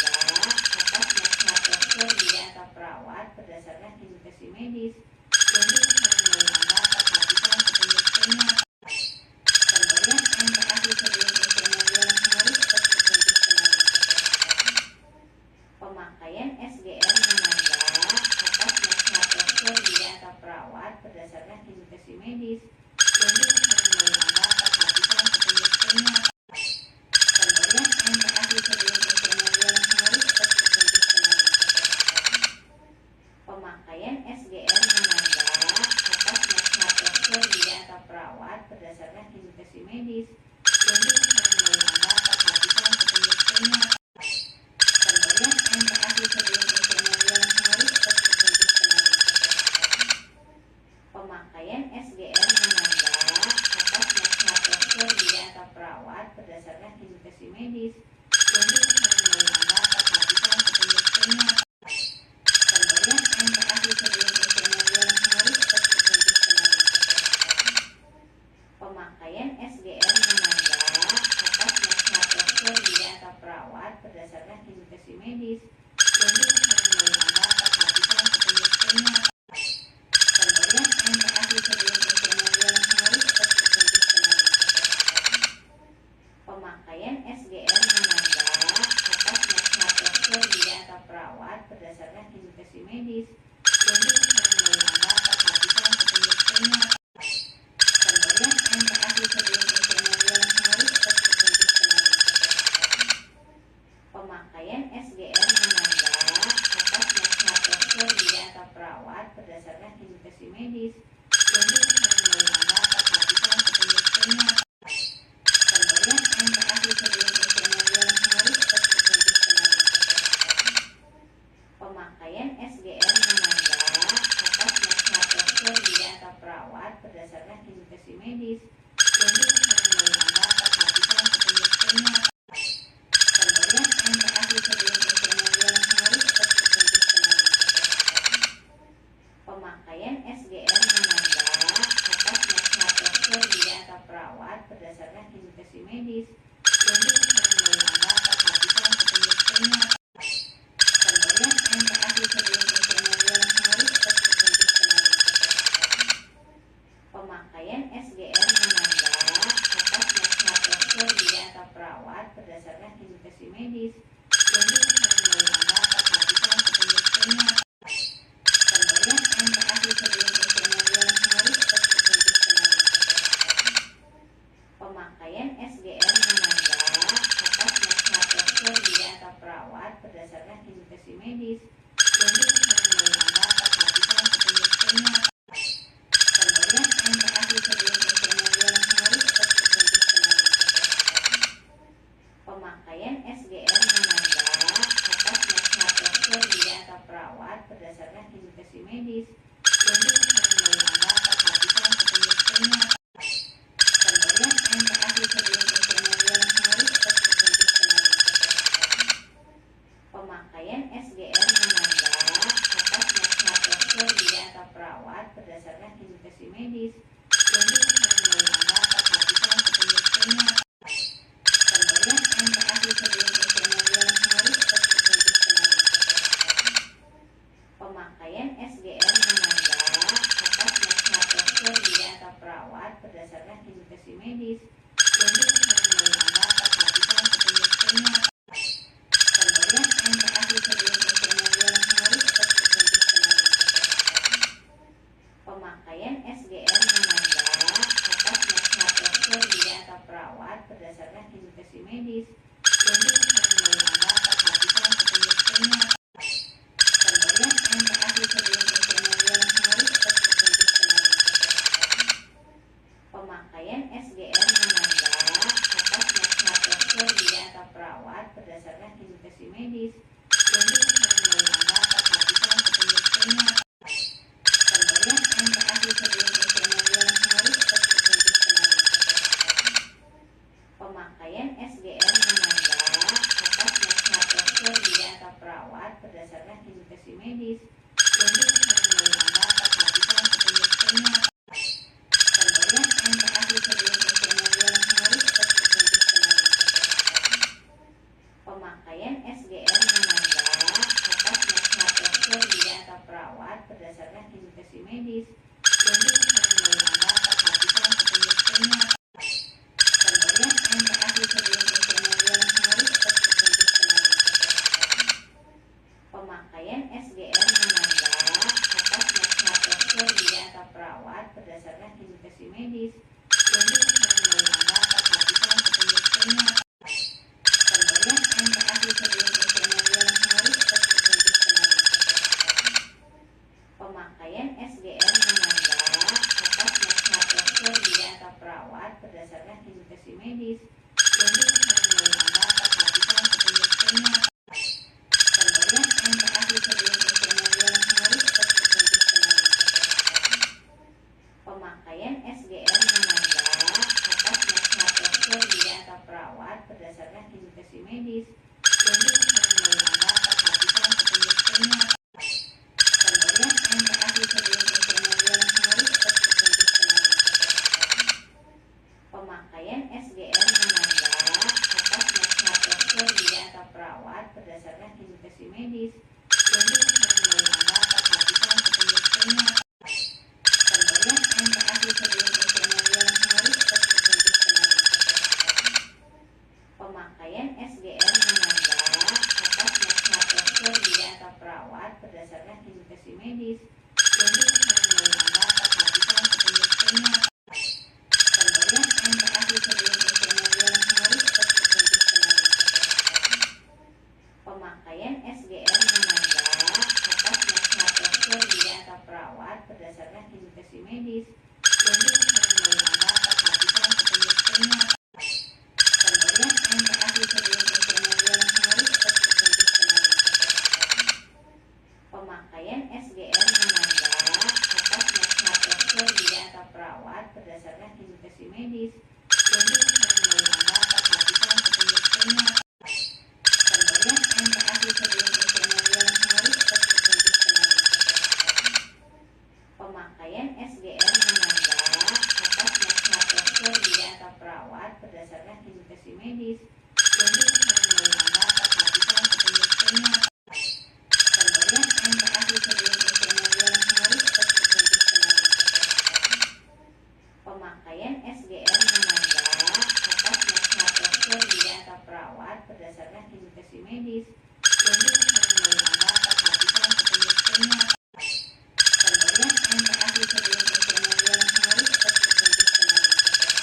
atas nasihat dokter gigi atau perawat berdasarkan indikasi medis yang diperlukan dalam perhatikan petunjuk kimia. Pemberian MPASI sebelum usianya 2 hari seperti petunjuk penelitian. Pemakaian SGR menanda atas nasihat dokter gigi atau perawat berdasarkan indikasi medis yang diperlukan dalam perhatikan petunjuk kimia. Pemberian MPASI sebelum usianya 2 hari seperti petunjuk penelitian. Pemakaian SGR menanda atas nasihat dokter gigi atau perawat berdasarkan indikasi medis yang diperlukan dalam perhatikan petunjuk kimia. Pemberian MPASI sebelum usianya 2 hari seperti petunjuk penelitian. Pemakaian SGR menanda atas nasihat dokter gigi atau perawat berdasarkan indikasi medis yang diperlukan dalam perhatikan petunjuk kimia. Pemberian MPASI sebelum usianya 2 hari seperti petunjuk penelitian. Pemakaian SGR menanda atas nasihat dokter gigi atau perawat berdasarkan indikasi medis yang diperlukan dalam perhatikan petunjuk kimia. Pemberian MPASI sebelum usianya 2 hari seperti petunjuk penelitian. Pemakaian SGR menanda atas nasihat dokter gigi atau perawat berdasarkan indikasi medis yang diperlukan dalam perhatikan petunjuk kimia. Pemberian MPASI sebelum usianya 2 hari seperti petunjuk penelitian. Pemakaian SGR menanda atas nasihat dokter gigi atau perawat berdasarkan indikasi medis yang diperlukan dalam perhatikan petunjuk kimia. Pemberian MPASI sebelum usianya 2 hari seperti petunjuk penelitian. Pemakaian SGR menanda atas nasihat dokter gigi atau perawat berdasarkan indikasi medis yang diperlukan dalam perhatikan petunjuk kimia. Pemberian MPASI sebelum usianya 2 hari seperti petunjuk penelitian. Pemakaian SGR menanda atas nasihat dokter gigi atau perawat berdasarkan indikasi medis yang diperlukan dalam perhatikan petunjuk kimia. Pemberian MPASI sebelum usianya 2 hari seperti petunjuk penelitian. Pemakaian SGR menanda atas nasihat dokter gigi atau perawat berdasarkan indikasi medis yang diperlukan dalam perhatikan petunjuk kimia. Pemberian MPASI sebelum usianya 2 hari seperti petunjuk penelitian. Pemakaian SGR menanda atas nasihat dokter gigi atau perawat berdasarkan indikasi medis yang diperlukan dalam perhatikan petunjuk kimia. Pemberian MPASI sebelum usianya 2 hari seperti petunjuk penelitian. Pemakaian SGR menanda atas nasihat dokter gigi atau perawat berdasarkan indikasi medis yang diperlukan dalam perhatikan petunjuk kimia. Pemberian MPASI sebelum usianya 2 hari seperti petunjuk penelitian. Pemakaian SGR menanda atas nasihat dokter gigi atau perawat berdasarkan indikasi medis yang diperlukan dalam perhatikan petunjuk kimia. Pemberian MPASI sebelum usianya 2 hari seperti petunjuk penelitian. Pemakaian SGR menanda atas nasihat dokter gigi atau perawat berdasarkan indikasi medis yang diperlukan dalam perhatikan petunjuk kimia. Pemberian MPASI sebelum usianya 2 hari seperti petunjuk penelitian. Pemakaian SGR menanda atas nasihat dokter gigi atau perawat perawat berdasarkan indikasi medis yang diperlukan oleh anda perhatikan petunjuk kimia. Pemberian MPASI sebelum usia 6 bulan harus berpetunjuk selalu kesehatan. Pemakaian SGR menanda atas nasihat dokter gigi atau perawat berdasarkan indikasi medis yang diperlukan oleh anda perhatikan petunjuk kimia. Pemberian MPASI sebelum usia 6 bulan harus berpetunjuk selalu kesehatan. Pemakaian SGR menanda atas nasihat dokter gigi atau perawat berdasarkan indikasi medis yang diperlukan oleh anda perhatikan petunjuk kimia. Pemberian MPASI sebelum usia 6 bulan harus berpetunjuk selalu kesehatan. Pemakaian SGR menanda atas nasihat dokter gigi atau perawat berdasarkan indikasi medis yang diperlukan oleh anda perhatikan petunjuk kimia. Pemberian MPASI sebelum usia 6 bulan harus berpetunjuk selalu kesehatan. Pemakaian SGR menanda atas nasihat dokter gigi atau perawat berdasarkan indikasi medis yang diperlukan oleh anda perhatikan petunjuk kimia. Pemberian MPASI sebelum usia 6 bulan harus berpetunjuk selalu kesehatan. Pemakaian SGR menanda atas nasihat dokter gigi atau perawat berdasarkan indikasi medis yang diperlukan oleh anda perhatikan petunjuk kimia. Pemberian MPASI sebelum usia 6 bulan harus berpetunjuk selalu kesehatan. Pemakaian SGR menanda atas nasihat dokter gigi atau perawat berdasarkan indikasi medis yang diperlukan oleh anda perhatikan petunjuk kimia. Pemberian MPASI sebelum usia 6 bulan harus berpetunjuk selalu kesehatan. Pemakaian SGR menanda atas nasihat dokter gigi atau perawat berdasarkan indikasi medis yang diperlukan oleh anda perhatikan petunjuk kimia. Pemberian MPASI sebelum usia 6 bulan harus berpetunjuk selalu kesehatan. Pemakaian SGR menanda atas nasihat dokter gigi atau perawat berdasarkan indikasi medis yang diperlukan oleh anda perhatikan petunjuk kimia. Pemberian MPASI sebelum usia 6 bulan harus berpetunjuk selalu kesehatan. Pemakaian SGR menanda atas nasihat dokter gigi atau perawat berdasarkan indikasi medis yang diperlukan oleh anda perhatikan petunjuk kimia. Pemberian MPASI sebelum usia 6 bulan harus berpetunjuk selalu kesehatan. Pemakaian SGR menanda atas nasihat dokter gigi atau perawat berdasarkan indikasi medis yang diperlukan oleh anda perhatikan petunjuk kimia. Pemberian MPASI sebelum usia 6 bulan harus berpetunjuk selalu kesehatan. Pemakaian SGR menanda atas nasihat dokter gigi atau perawat berdasarkan indikasi medis yang diperlukan oleh anda perhatikan petunjuk kimia. Pemberian MPASI sebelum usia 6 bulan harus berpetunjuk selalu kesehatan. Pemakaian SGR menanda atas nasihat dokter gigi atau perawat berdasarkan indikasi medis yang diperlukan oleh anda perhatikan petunjuk kimia. Pemberian MPASI sebelum usia 6 bulan harus berpetunjuk selalu kesehatan. Pemakaian SGR menanda atas nasihat dokter gigi atau perawat berdasarkan indikasi medis yang diperlukan oleh anda perhatikan petunjuk kimia. Pemberian MPASI sebelum usia 6 bulan harus berpetunjuk selalu kesehatan.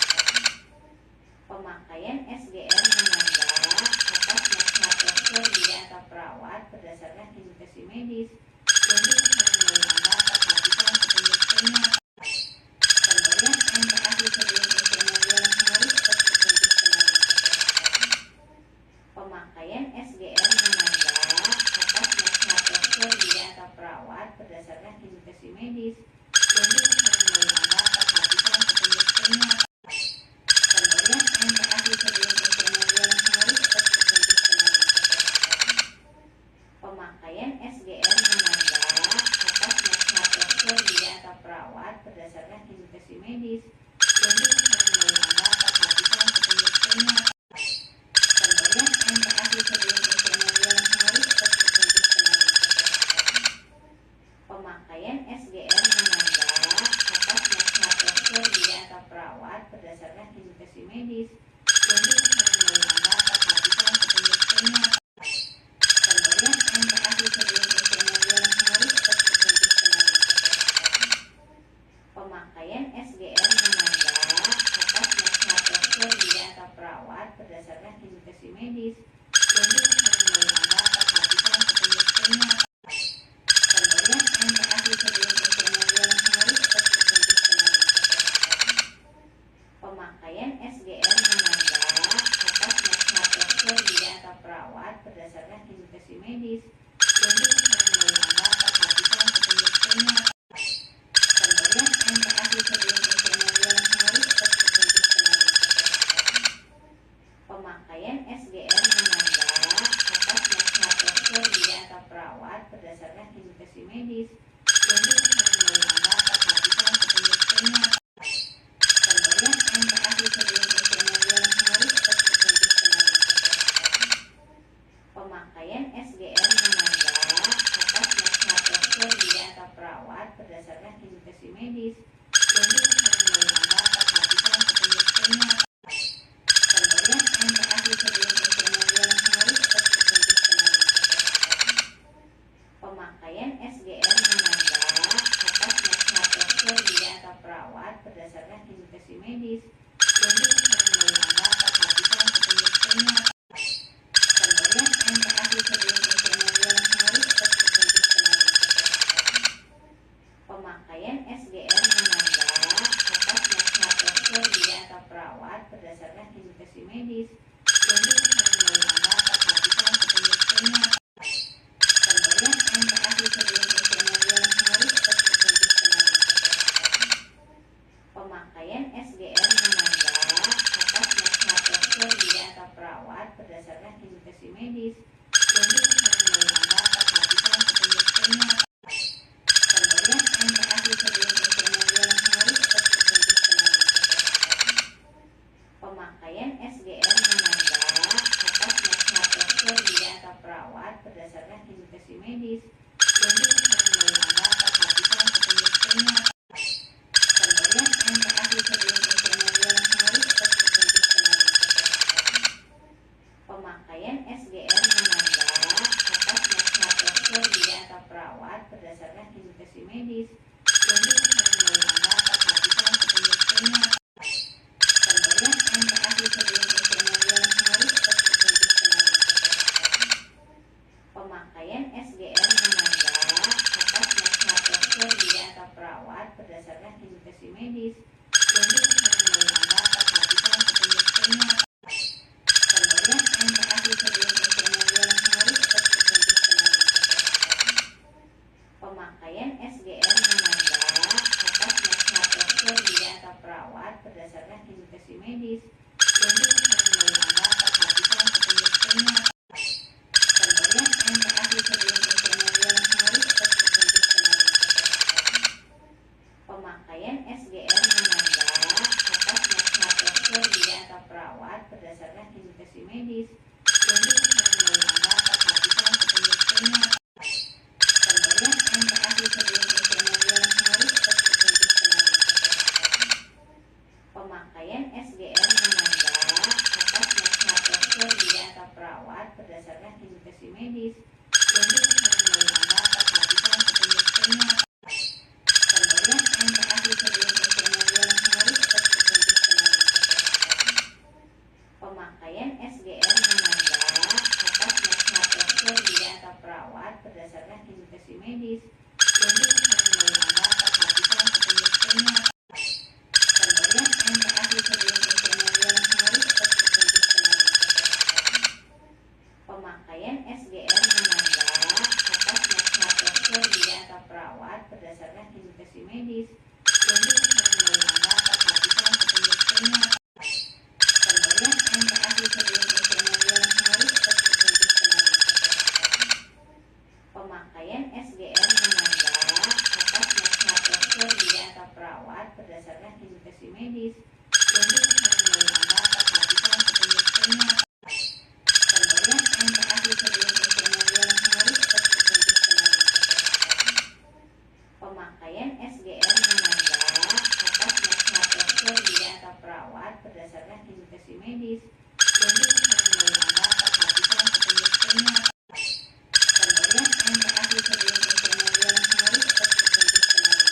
Pemakaian SGR menanda atas nasihat dokter gigi atau perawat berdasarkan indikasi medis yang diperlukan oleh anda perhatikan petunjuk kimia. Pemberian MPASI sebelum usia 6 bulan harus berpetunjuk selalu kesehatan. Pemakaian SGR menanda atas nasihat dokter gigi atau perawat berdasarkan indikasi medis yang diperlukan oleh anda perhatikan petunjuk kimia. Pemberian MPASI sebelum usia 6 bulan harus berpetunjuk selalu kesehatan. Pemakaian SGR menanda atas nasihat dokter gigi atau perawat berdasarkan indikasi medis yang diperlukan oleh anda perhatikan petunjuk kimia. Pemberian MPASI sebelum usia 6 bulan harus berpetunjuk selalu kesehatan. Pemakaian SGR menanda atas nasihat dokter gigi atau perawat perawat berdasarkan indikasi medis yang diperlukan oleh Anda perhatikan petunjuk penyakit. Pemberian MPASI sebelum usia 6 bulan harus terpetunjuk selalu. Pemakaian SGR menanda atas nasihat dokter bidan atau perawat berdasarkan indikasi medis yang diperlukan oleh Anda perhatikan petunjuk penyakit. Pemberian MPASI sebelum usia 6 bulan harus terpetunjuk selalu. Pemakaian SGR menanda atas nasihat dokter bidan atau perawat berdasarkan indikasi medis yang diperlukan oleh Anda perhatikan petunjuk penyakit. Pemberian MPASI sebelum usia 6 bulan harus terpetunjuk selalu. Pemakaian SGR menanda atas nasihat dokter bidan atau perawat berdasarkan indikasi medis yang diperlukan oleh Anda perhatikan petunjuk penyakit. Pemberian MPASI sebelum usia 6 bulan harus terpetunjuk selalu. Pemakaian SGR menanda atas nasihat dokter bidan atau perawat berdasarkan indikasi medis yang diperlukan oleh Anda perhatikan petunjuk penyakit. Pemberian MPASI sebelum usia 6 bulan harus terpetunjuk selalu. Pemakaian SGR menanda atas nasihat dokter bidan atau perawat berdasarkan indikasi medis yang diperlukan oleh Anda perhatikan petunjuk penyakit. Pemberian MPASI sebelum usia 6 bulan harus terpetunjuk selalu. Pemakaian SGR menanda atas nasihat dokter bidan atau perawat berdasarkan indikasi medis yang diperlukan oleh Anda perhatikan petunjuk penyakit. Pemberian MPASI sebelum usia 6 bulan harus terpetunjuk selalu. Pemakaian SGR menanda atas nasihat dokter bidan atau perawat berdasarkan indikasi medis yang diperlukan oleh Anda perhatikan petunjuk penyakit. Pemberian MPASI sebelum usia 6 bulan harus terpetunjuk selalu. Pemakaian SGR menanda atas nasihat dokter bidan atau perawat berdasarkan indikasi medis yang diperlukan oleh Anda perhatikan petunjuk penyakit. Pemberian MPASI sebelum usia 6 bulan harus terpetunjuk selalu. Pemakaian SGR menanda atas nasihat dokter bidan atau perawat berdasarkan indikasi medis yang diperlukan oleh Anda perhatikan petunjuk penyakit. Pemberian MPASI sebelum usia 6 bulan harus terpetunjuk selalu. Pemakaian SGR menanda atas nasihat dokter bidan atau perawat berdasarkan indikasi medis yang diperlukan oleh Anda perhatikan petunjuk penyakit. Pemberian MPASI sebelum usia 6 bulan harus terpetunjuk selalu. Pemakaian SGR menanda atas nasihat dokter bidan atau perawat berdasarkan indikasi medis yang diperlukan oleh Anda perhatikan petunjuk penyakit. Pemberian MPASI sebelum usia 6 bulan harus terpetunjuk selalu. Pemakaian SGR menanda atas nasihat dokter bidan atau perawat berdasarkan indikasi medis yang diperlukan oleh Anda perhatikan petunjuk penyakit. Pemberian MPASI sebelum usia 6 bulan harus terpetunjuk selalu. Pemakaian SGR menanda atas nasihat dokter bidan atau perawat berdasarkan indikasi medis yang diperlukan oleh Anda perhatikan petunjuk penyakit. Pemberian MPASI sebelum usia 6 bulan harus terpetunjuk selalu. Pemakaian SGR menanda atas nasihat dokter bidan atau perawat berdasarkan indikasi medis yang diperlukan oleh Anda perhatikan petunjuk penyakit. Pemberian MPASI sebelum usia 6 bulan harus terpetunjuk selalu. Pemakaian SGR menanda atas nasihat dokter bidan atau perawat berdasarkan indikasi medis yang diperlukan oleh Anda perhatikan petunjuk penyakit. Pemberian MPASI sebelum usia 6 bulan harus terpetunjuk selalu. Pemakaian SGR menanda atas nasihat dokter bidan atau perawat berdasarkan indikasi medis yang diperlukan oleh Anda perhatikan petunjuk penyakit. Pemberian MPASI sebelum usia 6 bulan harus terpetunjuk selalu. Pemakaian SGR menanda atas nasihat dokter bidan atau perawat medis yang diperlukan dalam perhatikan petunjuk kimia. Pemberian interaksi sebelum penyajian harus berpetunjuk selalu.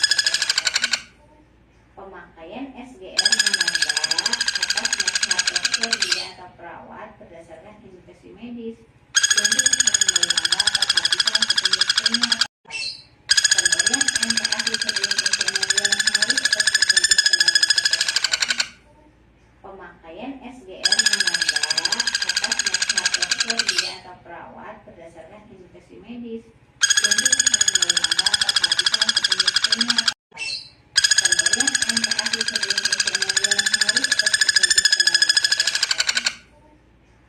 Pemakaian SGR menambah atas nasihat dokter bidan atau perawat berdasarkan indikasi medis yang diperlukan dalam perhatikan petunjuk kimia. Pemberian interaksi sebelum penyajian harus berpetunjuk selalu. Pemakaian SGR menambah atas nasihat dokter bidan atau perawat berdasarkan indikasi medis yang diperlukan dalam perhatikan petunjuk kimia. Pemberian interaksi sebelum penyajian harus berpetunjuk selalu.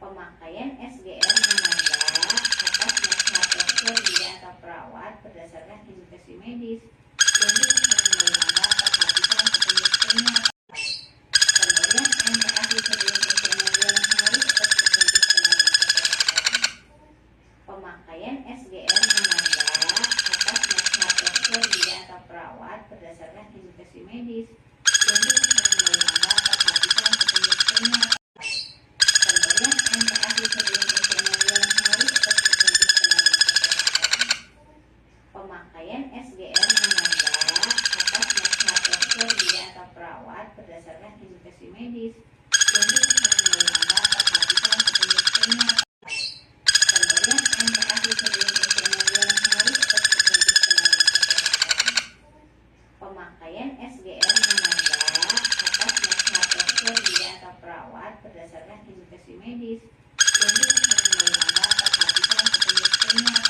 Pemakaian SGR menambah atas nasihat dokter bidan atau perawat berdasarkan indikasi medis yang diperlukan dalam perhatikan petunjuk kimia. Pemberian interaksi sebelum penyajian harus berpetunjuk selalu. Pemakaian SGR menambah atas nasihat dokter bidan atau perawat berdasarkan indikasi medis yang diperlukan dalam perhatikan petunjuk kimia. Pemberian interaksi sebelum penyajian harus berpetunjuk selalu. Pemakaian SGR menambah atas nasihat dokter bidan atau perawat berdasarkan indikasi medis yang diperlukan dalam perhatikan petunjuk kimia.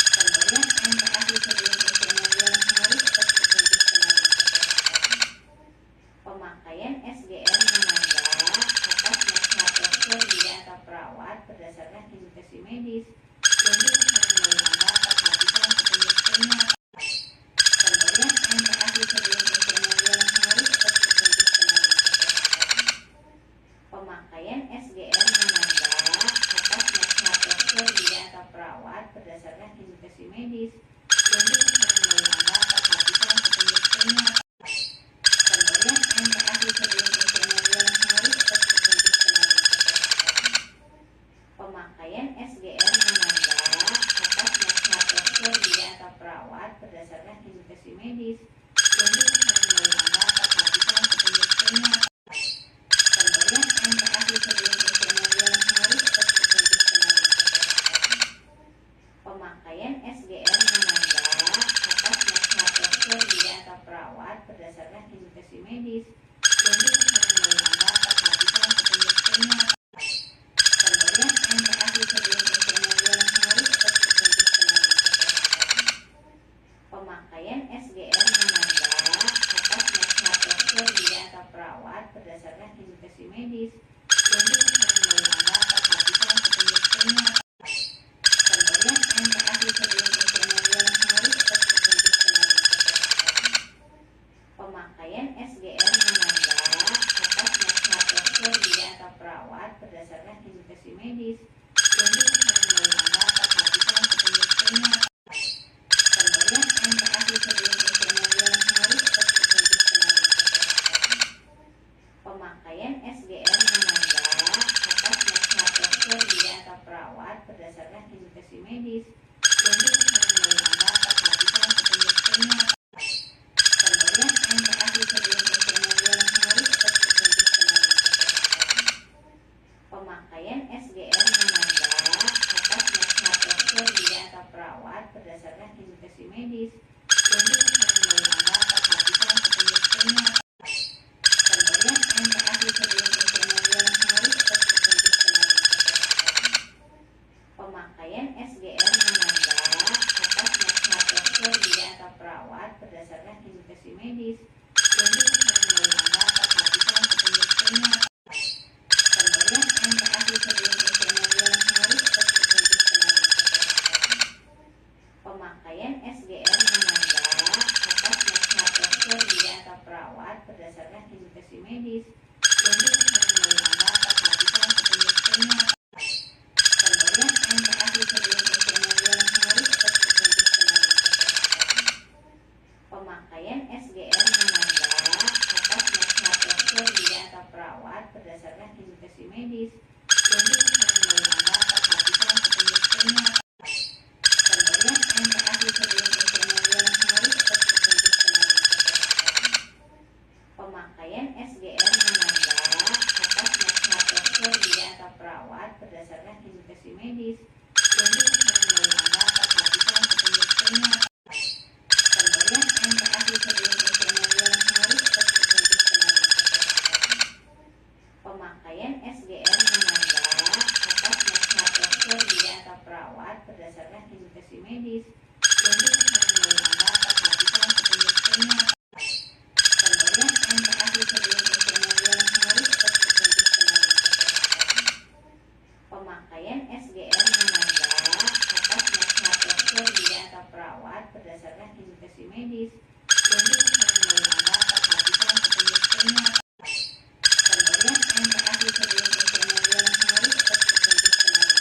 Pemberian interaksi sebelum penyajian harus berpetunjuk selalu. Pemakaian SGR menambah atas nasihat dokter bidan atau perawat berdasarkan indikasi medis yang diperlukan dalam perhatikan petunjuk kimia. Pemberian interaksi sebelum penyajian harus berpetunjuk selalu. Pemakaian SGR menambah atas nasihat dokter bidan atau perawat berdasarkan indikasi medis yang diperlukan dalam perhatikan petunjuk kimia. Pemberian interaksi sebelum penyajian harus berpetunjuk selalu. Pemakaian SGR menambah atas nasihat dokter bidan atau perawat berdasarkan indikasi medis yang diperlukan dalam perhatikan petunjuk kimia. Pemberian interaksi sebelum penyajian harus berpetunjuk selalu. Pemakaian SGR menambah atas nasihat dokter bidan atau perawat berdasarkan indikasi medis yang diperlukan dalam perhatikan petunjuk kimia. Pemberian interaksi sebelum penyajian harus berpetunjuk selalu. Pemakaian SGR menambah atas nasihat dokter bidan atau perawat berdasarkan indikasi medis yang diperlukan dalam perhatikan petunjuk kimia. Pemberian interaksi sebelum penyajian harus berpetunjuk selalu. Pemakaian SGR menambah atas nasihat dokter bidan atau perawat berdasarkan indikasi medis yang diperlukan dalam perhatikan petunjuk kimia. Pemberian interaksi sebelum penyajian harus berpetunjuk selalu. Pemakaian SGR menambah atas nasihat dokter bidan atau perawat berdasarkan indikasi medis yang diperlukan dalam perhatikan petunjuk kimia. Pemberian interaksi sebelum penyajian harus berpetunjuk selalu. Pemakaian SGR menambah atas nasihat dokter bidan atau perawat berdasarkan indikasi medis yang diperlukan dalam perhatikan petunjuk kimia. Pemberian interaksi sebelum penyajian harus berpetunjuk selalu. Pemakaian SGR menambah atas nasihat dokter bidan atau perawat berdasarkan indikasi medis yang diperlukan dalam perhatikan petunjuk kimia. Pemberian interaksi sebelum penyajian harus berpetunjuk selalu. Pemakaian SGR menambah atas nasihat dokter bidan atau perawat berdasarkan indikasi medis yang diperlukan dalam perhatikan petunjuk kimia. Pemberian interaksi sebelum penyajian harus berpetunjuk selalu. Pemakaian SGR menambah atas nasihat dokter bidan atau perawat berdasarkan indikasi medis yang diperlukan dalam perhatikan petunjuk kimia. Pemberian interaksi sebelum penyajian harus berpetunjuk selalu. Pemakaian SGR menambah atas nasihat dokter bidan atau perawat berdasarkan indikasi Pemakaian SGR menambah atas nasihat dokter, bidan, atau perawat berdasarkan indikasi medis yang disarankan melanggar perhatikan petunjuk kimia. Pemberian MPASI sebelum usia 6 bulan harus berpetunjuk selalu. Pemakaian SGR menambah atas nasihat dokter, bidan, atau perawat berdasarkan indikasi medis yang disarankan melanggar perhatikan petunjuk kimia. Pemberian MPASI sebelum usia 6 bulan harus berpetunjuk selalu. Pemakaian SGR menambah atas nasihat dokter, bidan, atau perawat berdasarkan indikasi medis yang disarankan melanggar perhatikan petunjuk kimia. Pemberian MPASI sebelum usia 6 bulan harus berpetunjuk selalu.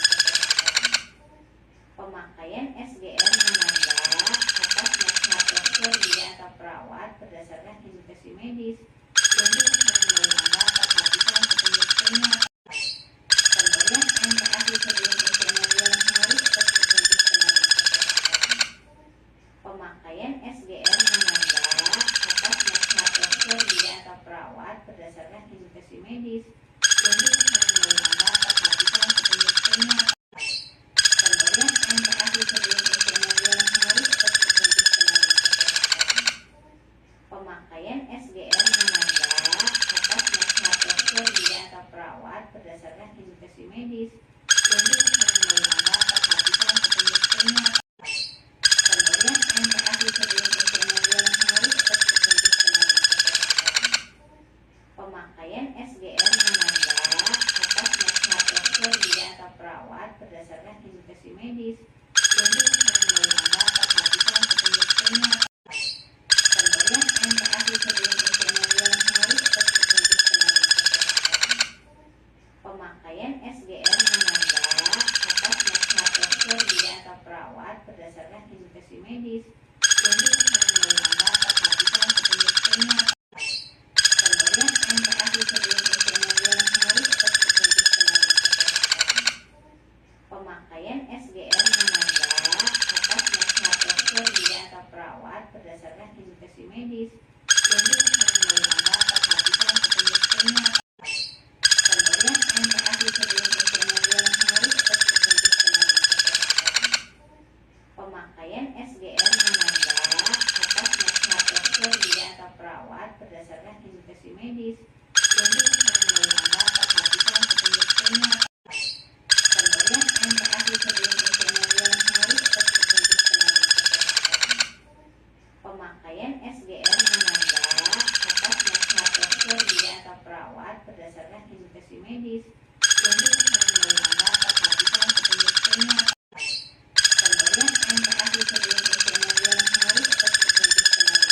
Pemakaian SGR menambah atas nasihat dokter, bidan, atau perawat berdasarkan indikasi medis yang disarankan melanggar perhatikan petunjuk kimia. Pemberian MPASI sebelum usia 6 bulan harus berpetunjuk selalu. Pemakaian SGR menambah atas nasihat dokter, bidan, atau perawat berdasarkan indikasi medis yang disarankan melanggar perhatikan petunjuk kimia. Pemberian MPASI sebelum usia 6 bulan harus berpetunjuk selalu. Pemakaian SGR menambah atas nasihat dokter, bidan, atau perawat berdasarkan indikasi medis yang disarankan melanggar perhatikan petunjuk kimia. Pemberian MPASI sebelum usia 6 bulan harus berpetunjuk selalu. Pemakaian SGR menambah atas nasihat dokter, bidan, atau perawat berdasarkan indikasi medis yang disarankan melanggar perhatikan petunjuk kimia. Pemberian MPASI sebelum usia 6 bulan harus berpetunjuk selalu. Pemakaian SGR menambah atas nasihat dokter, bidan, atau perawat berdasarkan indikasi medis yang disarankan melanggar perhatikan petunjuk kimia. Pemberian MPASI sebelum usia 6 bulan harus berpetunjuk selalu. Pemakaian SGR menambah atas nasihat dokter, bidan, atau perawat berdasarkan indikasi medis yang disarankan melanggar perhatikan petunjuk kimia. Pemberian MPASI sebelum usia 6 bulan harus berpetunjuk selalu. Pemakaian SGR menambah atas nasihat dokter, bidan, atau perawat berdasarkan indikasi medis yang disarankan melanggar perhatikan petunjuk kimia. Pemberian MPASI sebelum usia 6 bulan harus berpetunjuk selalu.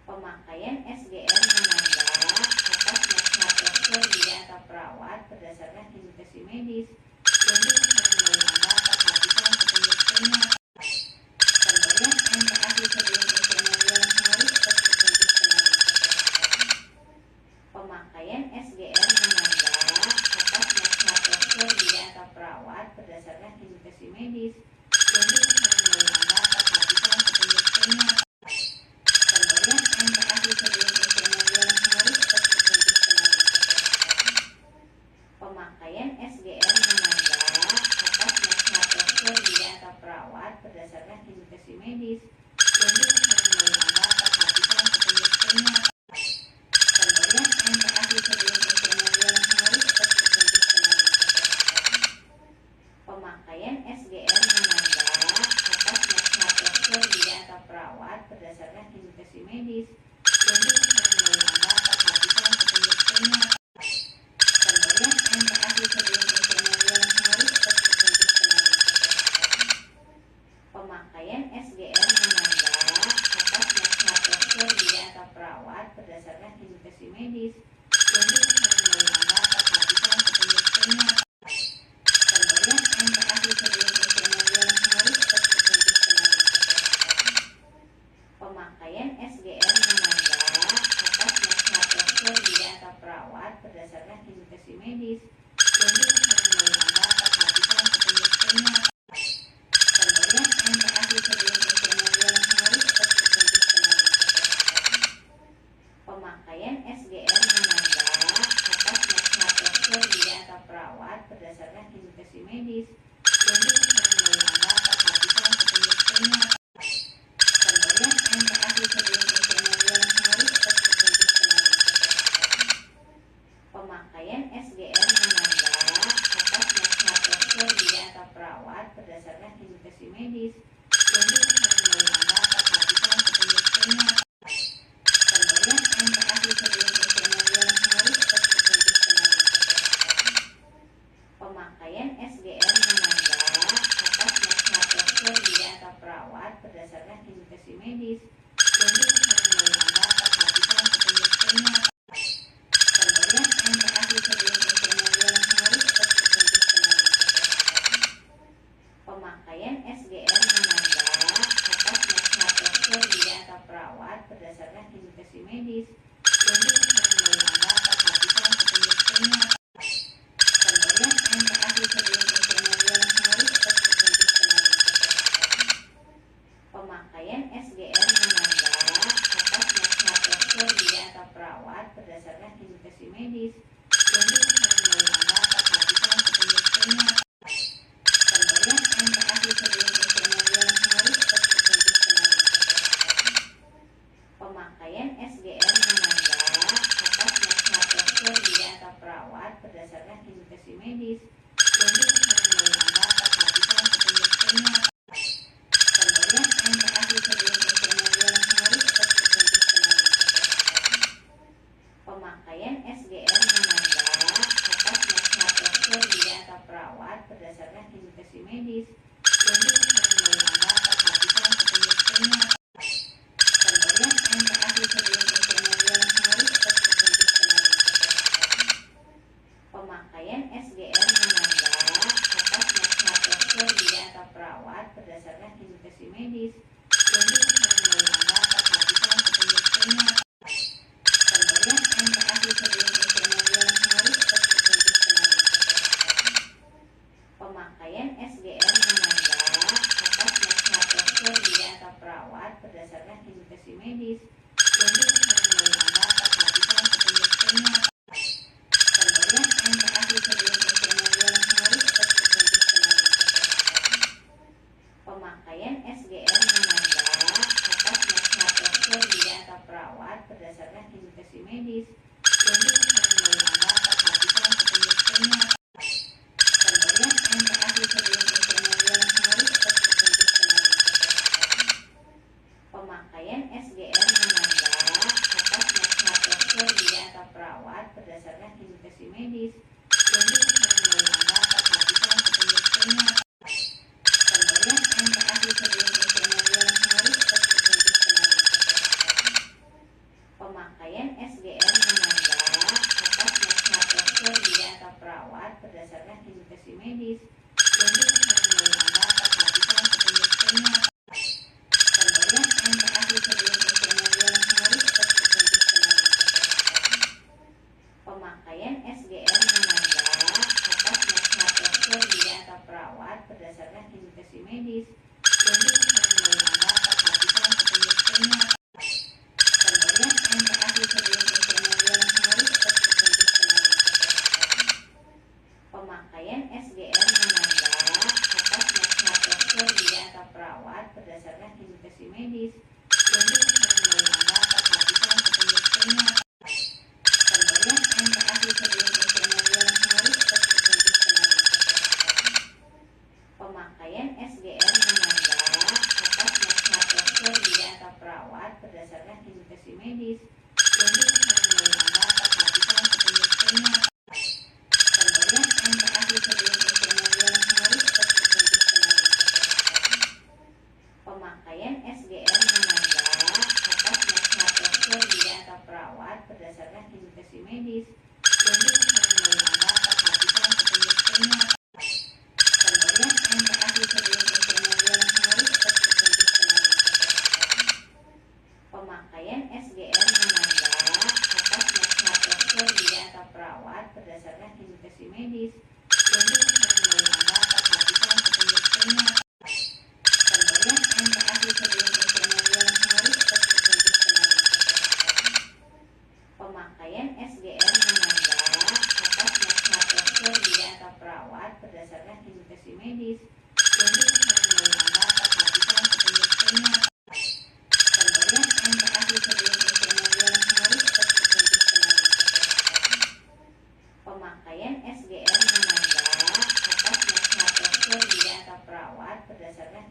Pemakaian SGR menambah atas nasihat dokter, bidan, atau perawat berdasarkan indikasi medis yang disarankan melanggar perhatikan petunjuk kimia. Pemberian MPASI sebelum usia 6 bulan harus berpetunjuk selalu. Pemakaian SGR menambah atas nasihat dokter, bidan, atau perawat berdasarkan indikasi medis yang disarankan melanggar perhatikan petunjuk kimia. Pemberian MPASI sebelum usia 6 bulan harus berpetunjuk selalu. Pemakaian SGR menambah atas nasihat dokter, bidan, atau perawat berdasarkan indikasi medis yang disarankan melanggar perhatikan petunjuk kimia. Pemberian MPASI sebelum usia 6 bulan harus berpetunjuk selalu. Pemakaian SGR menambah atas nasihat dokter, bidan, atau perawat berdasarkan indikasi medis yang disarankan melanggar perhatikan petunjuk kimia. Pemberian MPASI sebelum usia 6 bulan harus berpetunjuk selalu. Pemakaian SGR menambah atas nasihat dokter, bidan, atau perawat berdasarkan indikasi medis yang disarankan melanggar perhatikan petunjuk kimia. Pemberian MPASI sebelum usia 6 bulan harus berpetunjuk selalu. Pemakaian SGR menambah atas nasihat dokter, bidan, atau perawat berdasarkan indikasi medis yang disarankan melanggar perhatikan petunjuk kimia. Pemberian MPASI sebelum usia 6 bulan harus berpetunjuk selalu. Pemakaian SGR menambah atas nasihat dokter, bidan, atau perawat berdasarkan indikasi medis yang disarankan melanggar perhatikan petunjuk kimia. Pemberian MPASI sebelum usia 6 bulan harus berpetunjuk selalu. indikasi medis yang diperlukan dalam perhatikan petunjuk kimia. Pemberian MPASI sebelum pengembangan harus berpetunjuk dalam kesehatan. Pemakaian SGR menambah atas nasihat dokter bidan atau perawat berdasarkan indikasi medis yang diperlukan dalam perhatikan petunjuk kimia. Pemberian MPASI sebelum pengembangan harus berpetunjuk dalam kesehatan. Pemakaian SGR menambah atas nasihat dokter bidan atau perawat berdasarkan indikasi medis yang diperlukan dalam perhatikan petunjuk kimia. Pemberian MPASI sebelum pengembangan harus berpetunjuk dalam kesehatan. Pemakaian SGR menambah atas nasihat dokter bidan atau perawat berdasarkan indikasi medis yang diperlukan dalam perhatikan petunjuk kimia. Pemberian MPASI sebelum pengembangan harus berpetunjuk dalam kesehatan. Pemakaian SGR menambah atas nasihat dokter bidan atau perawat berdasarkan indikasi medis yang diperlukan dalam perhatikan petunjuk kimia. Pemberian MPASI sebelum pengembangan harus berpetunjuk dalam kesehatan. Pemakaian SGR menambah atas nasihat dokter bidan atau perawat berdasarkan indikasi medis yang diperlukan dalam perhatikan petunjuk kimia. Pemberian MPASI sebelum pengembangan harus berpetunjuk dalam kesehatan. Pemakaian SGR menambah atas nasihat dokter bidan atau perawat berdasarkan indikasi medis yang diperlukan dalam perhatikan petunjuk kimia. Pemberian MPASI sebelum pengembangan harus berpetunjuk dalam kesehatan. Pemakaian SGR menambah atas nasihat dokter bidan atau perawat berdasarkan indikasi medis yang diperlukan dalam perhatikan petunjuk kimia. Pemberian MPASI sebelum pengembangan harus berpetunjuk dalam kesehatan. Pemakaian SGR menambah atas nasihat dokter bidan atau perawat berdasarkan indikasi medis yang diperlukan dalam perhatikan petunjuk kimia. Pemberian MPASI sebelum pengembangan harus berpetunjuk dalam kesehatan. Pemakaian SGR menambah atas nasihat dokter bidan atau perawat berdasarkan indikasi medis yang diperlukan dalam perhatikan petunjuk kimia. Pemberian MPASI sebelum pengembangan harus berpetunjuk dalam kesehatan. Pemakaian SGR menambah atas nasihat dokter bidan atau perawat berdasarkan indikasi medis yang diperlukan dalam perhatikan petunjuk kimia. Pemberian MPASI sebelum pengembangan harus berpetunjuk dalam kesehatan. Pemakaian SGR menambah atas nasihat dokter bidan atau perawat berdasarkan indikasi medis yang diperlukan dalam perhatikan petunjuk kimia. Pemberian MPASI sebelum pengembangan harus berpetunjuk dalam kesehatan. Pemakaian SGR menambah atas nasihat dokter bidan atau perawat berdasarkan indikasi medis yang diperlukan dalam perhatikan petunjuk kimia. Pemberian MPASI sebelum pengembangan harus berpetunjuk dalam kesehatan. Pemakaian SGR menambah atas nasihat dokter bidan atau perawat berdasarkan indikasi medis yang diperlukan dalam perhatikan petunjuk kimia. Pemberian MPASI sebelum pengembangan harus berpetunjuk dalam kesehatan. Pemakaian SGR menambah atas nasihat dokter bidan atau perawat berdasarkan indikasi medis yang diperlukan dalam perhatikan petunjuk kimia. Pemberian MPASI sebelum pengembangan harus berpetunjuk dalam kesehatan. Pemakaian SGR menambah atas nasihat dokter bidan atau perawat berdasarkan indikasi medis yang diperlukan dalam perhatikan petunjuk kimia. Pemberian MPASI sebelum pengembangan harus berpetunjuk dalam kesehatan. Pemakaian SGR menambah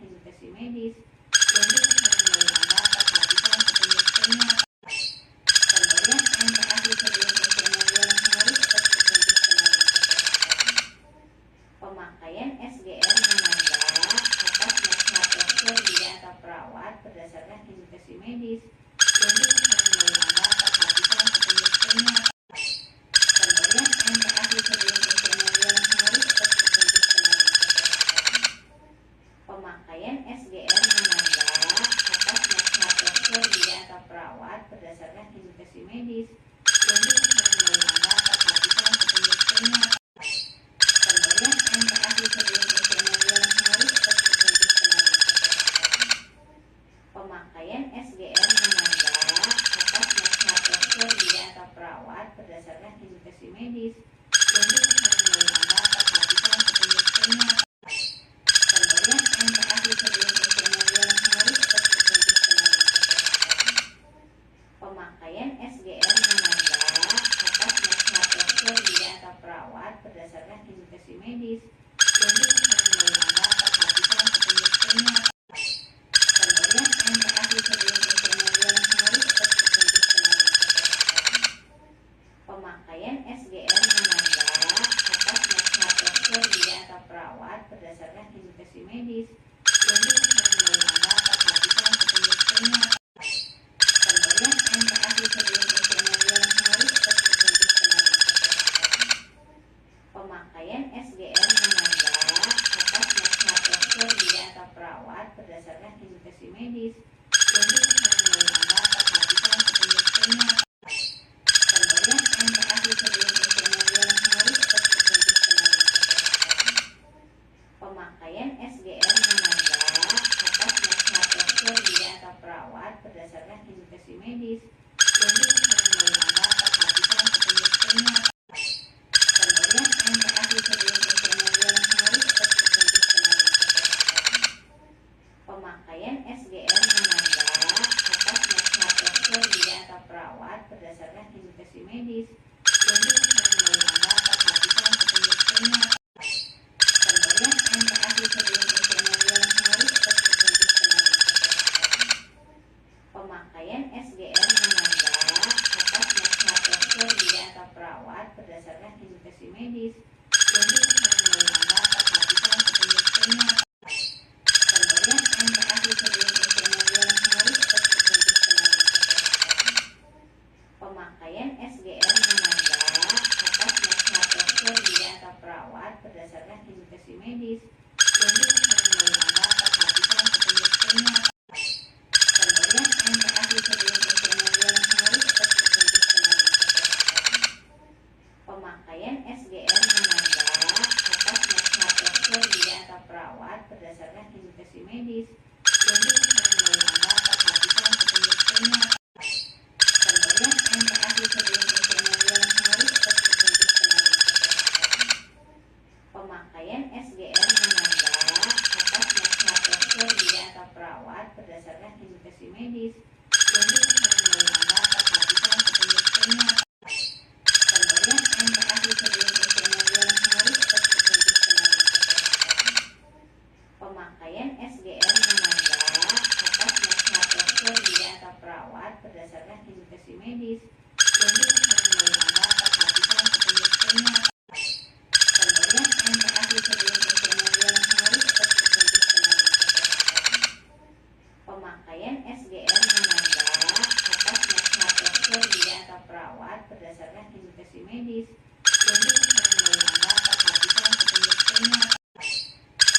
indikasi medis yang diperlukan dari Anda perhatikan petunjuk kimia. Pemberian MPASI sebelum usia 6 bulan harus berpetunjuk kembali ke kesehatan. Pemakaian SGR menanda atas nasihat dokter, bidan atau perawat berdasarkan indikasi medis yang diperlukan dari Anda perhatikan petunjuk kimia. Pemberian MPASI sebelum usia 6 bulan harus berpetunjuk kembali ke kesehatan. Pemakaian SGR menanda atas nasihat dokter, bidan atau perawat berdasarkan indikasi medis yang diperlukan dari Anda perhatikan petunjuk kimia. Pemberian MPASI sebelum usia 6 bulan harus berpetunjuk kembali ke kesehatan. Pemakaian SGR menanda atas nasihat dokter, bidan atau perawat berdasarkan indikasi medis yang diperlukan dari Anda perhatikan petunjuk kimia. Pemberian MPASI sebelum usia 6 bulan harus berpetunjuk kembali ke kesehatan. Pemakaian SGR menanda atas nasihat dokter, bidan atau perawat berdasarkan indikasi medis yang diperlukan dari Anda perhatikan petunjuk kimia. Pemberian MPASI sebelum usia 6 bulan harus berpetunjuk kembali ke kesehatan. Pemakaian SGR menanda atas nasihat dokter, bidan atau perawat berdasarkan indikasi medis yang diperlukan dari Anda perhatikan petunjuk kimia. Pemberian MPASI sebelum usia 6 bulan harus berpetunjuk kembali ke kesehatan. Pemakaian SGR menanda atas nasihat dokter, bidan atau perawat berdasarkan indikasi medis yang diperlukan dari Anda perhatikan petunjuk kimia. Pemberian MPASI sebelum usia 6 bulan harus berpetunjuk kembali ke kesehatan. Pemakaian SGR menanda atas nasihat dokter, bidan atau perawat berdasarkan indikasi medis yang diperlukan dari Anda perhatikan petunjuk kimia. Pemberian MPASI sebelum usia 6 bulan harus berpetunjuk kembali ke kesehatan. Pemakaian SGR menanda atas nasihat dokter, bidan atau perawat berdasarkan indikasi medis yang diperlukan dari Anda perhatikan petunjuk kimia. Pemberian MPASI sebelum usia 6 bulan harus berpetunjuk kembali ke kesehatan. Pemakaian SGR menanda atas nasihat dokter, bidan atau perawat berdasarkan indikasi medis yang diperlukan dari Anda perhatikan petunjuk kimia. Pemberian MPASI sebelum usia 6 bulan harus berpetunjuk kembali ke kesehatan. Pemakaian SGR menanda atas nasihat dokter, bidan atau perawat berdasarkan indikasi medis yang diperlukan dari Anda perhatikan petunjuk kimia. Pemberian MPASI sebelum usia 6 bulan harus berpetunjuk kembali ke kesehatan. Pemakaian SGR menanda atas nasihat dokter, bidan atau perawat berdasarkan indikasi medis yang diperlukan dari Anda perhatikan petunjuk kimia. Pemberian MPASI sebelum usia 6 bulan harus berpetunjuk kembali ke kesehatan. Pemakaian SGR menanda atas nasihat dokter, bidan atau perawat berdasarkan indikasi medis yang diperlukan dari Anda perhatikan petunjuk kimia. Pemberian MPASI sebelum usia 6 bulan harus berpetunjuk kembali ke kesehatan. Pemakaian SGR menanda atas nasihat dokter, bidan atau perawat berdasarkan indikasi medis yang diperlukan dari Anda perhatikan petunjuk kimia. Pemberian MPASI sebelum usia 6 bulan harus berpetunjuk kembali ke kesehatan. Pemakaian SGR menanda atas nasihat dokter, bidan atau perawat berdasarkan indikasi medis yang diperlukan dari Anda perhatikan petunjuk kimia.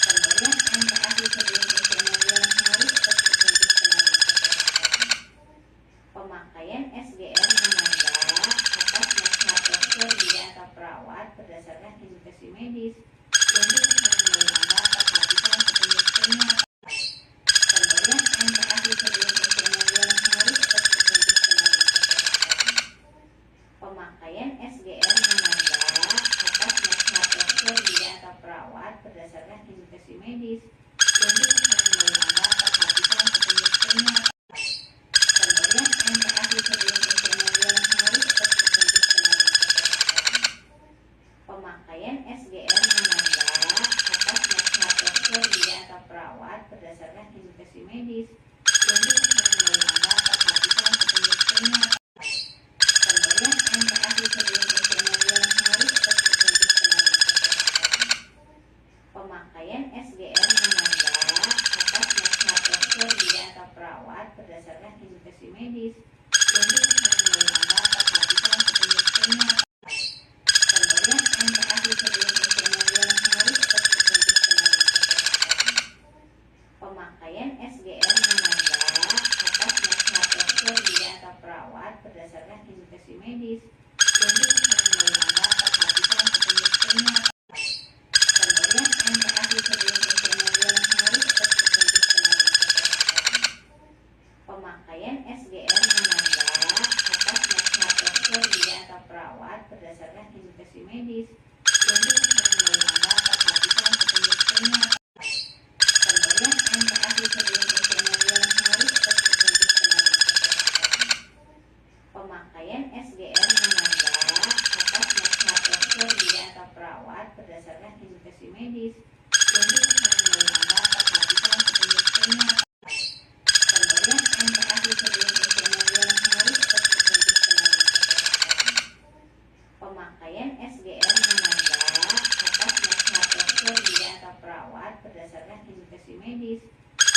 Pemberian MPASI sebelum usia 6 bulan harus berpetunjuk kembali ke kesehatan. Pemakaian SGR menanda atas nasihat dokter, bidan atau perawat berdasarkan indikasi medis yang diperlukan dari Anda perhatikan petunjuk kimia. Pemberian MPASI sebelum usia 6 bulan harus berpetunjuk kembali ke kesehatan. Pemakaian SGR menanda atas nasihat dokter, bidan atau perawat berdasarkan indikasi medis yang diperlukan dari Anda perhatikan petunjuk kimia. Pemberian MPASI sebelum usia 6 bulan harus berpetunjuk kembali ke kesehatan. Pemakaian SGR menanda perawat berdasarkan indikasi medis yang diperhatikan perhatikan petunjuk kimia. Pemberian NPASI sebelum usia 6 bulan harus berpetunjuk selalu. Pemakaian SGR menambah atas nasihat dokter gigi atau perawat berdasarkan indikasi medis yang diperhatikan perhatikan petunjuk kimia. Pemberian NPASI sebelum usia 6 bulan harus berpetunjuk selalu. Pemakaian SGR menambah atas nasihat dokter gigi atau perawat berdasarkan indikasi medis yang diperhatikan perhatikan petunjuk kimia. Pemberian NPASI sebelum usia 6 bulan harus berpetunjuk selalu. Pemakaian SGR menambah atas nasihat dokter gigi atau perawat berdasarkan indikasi medis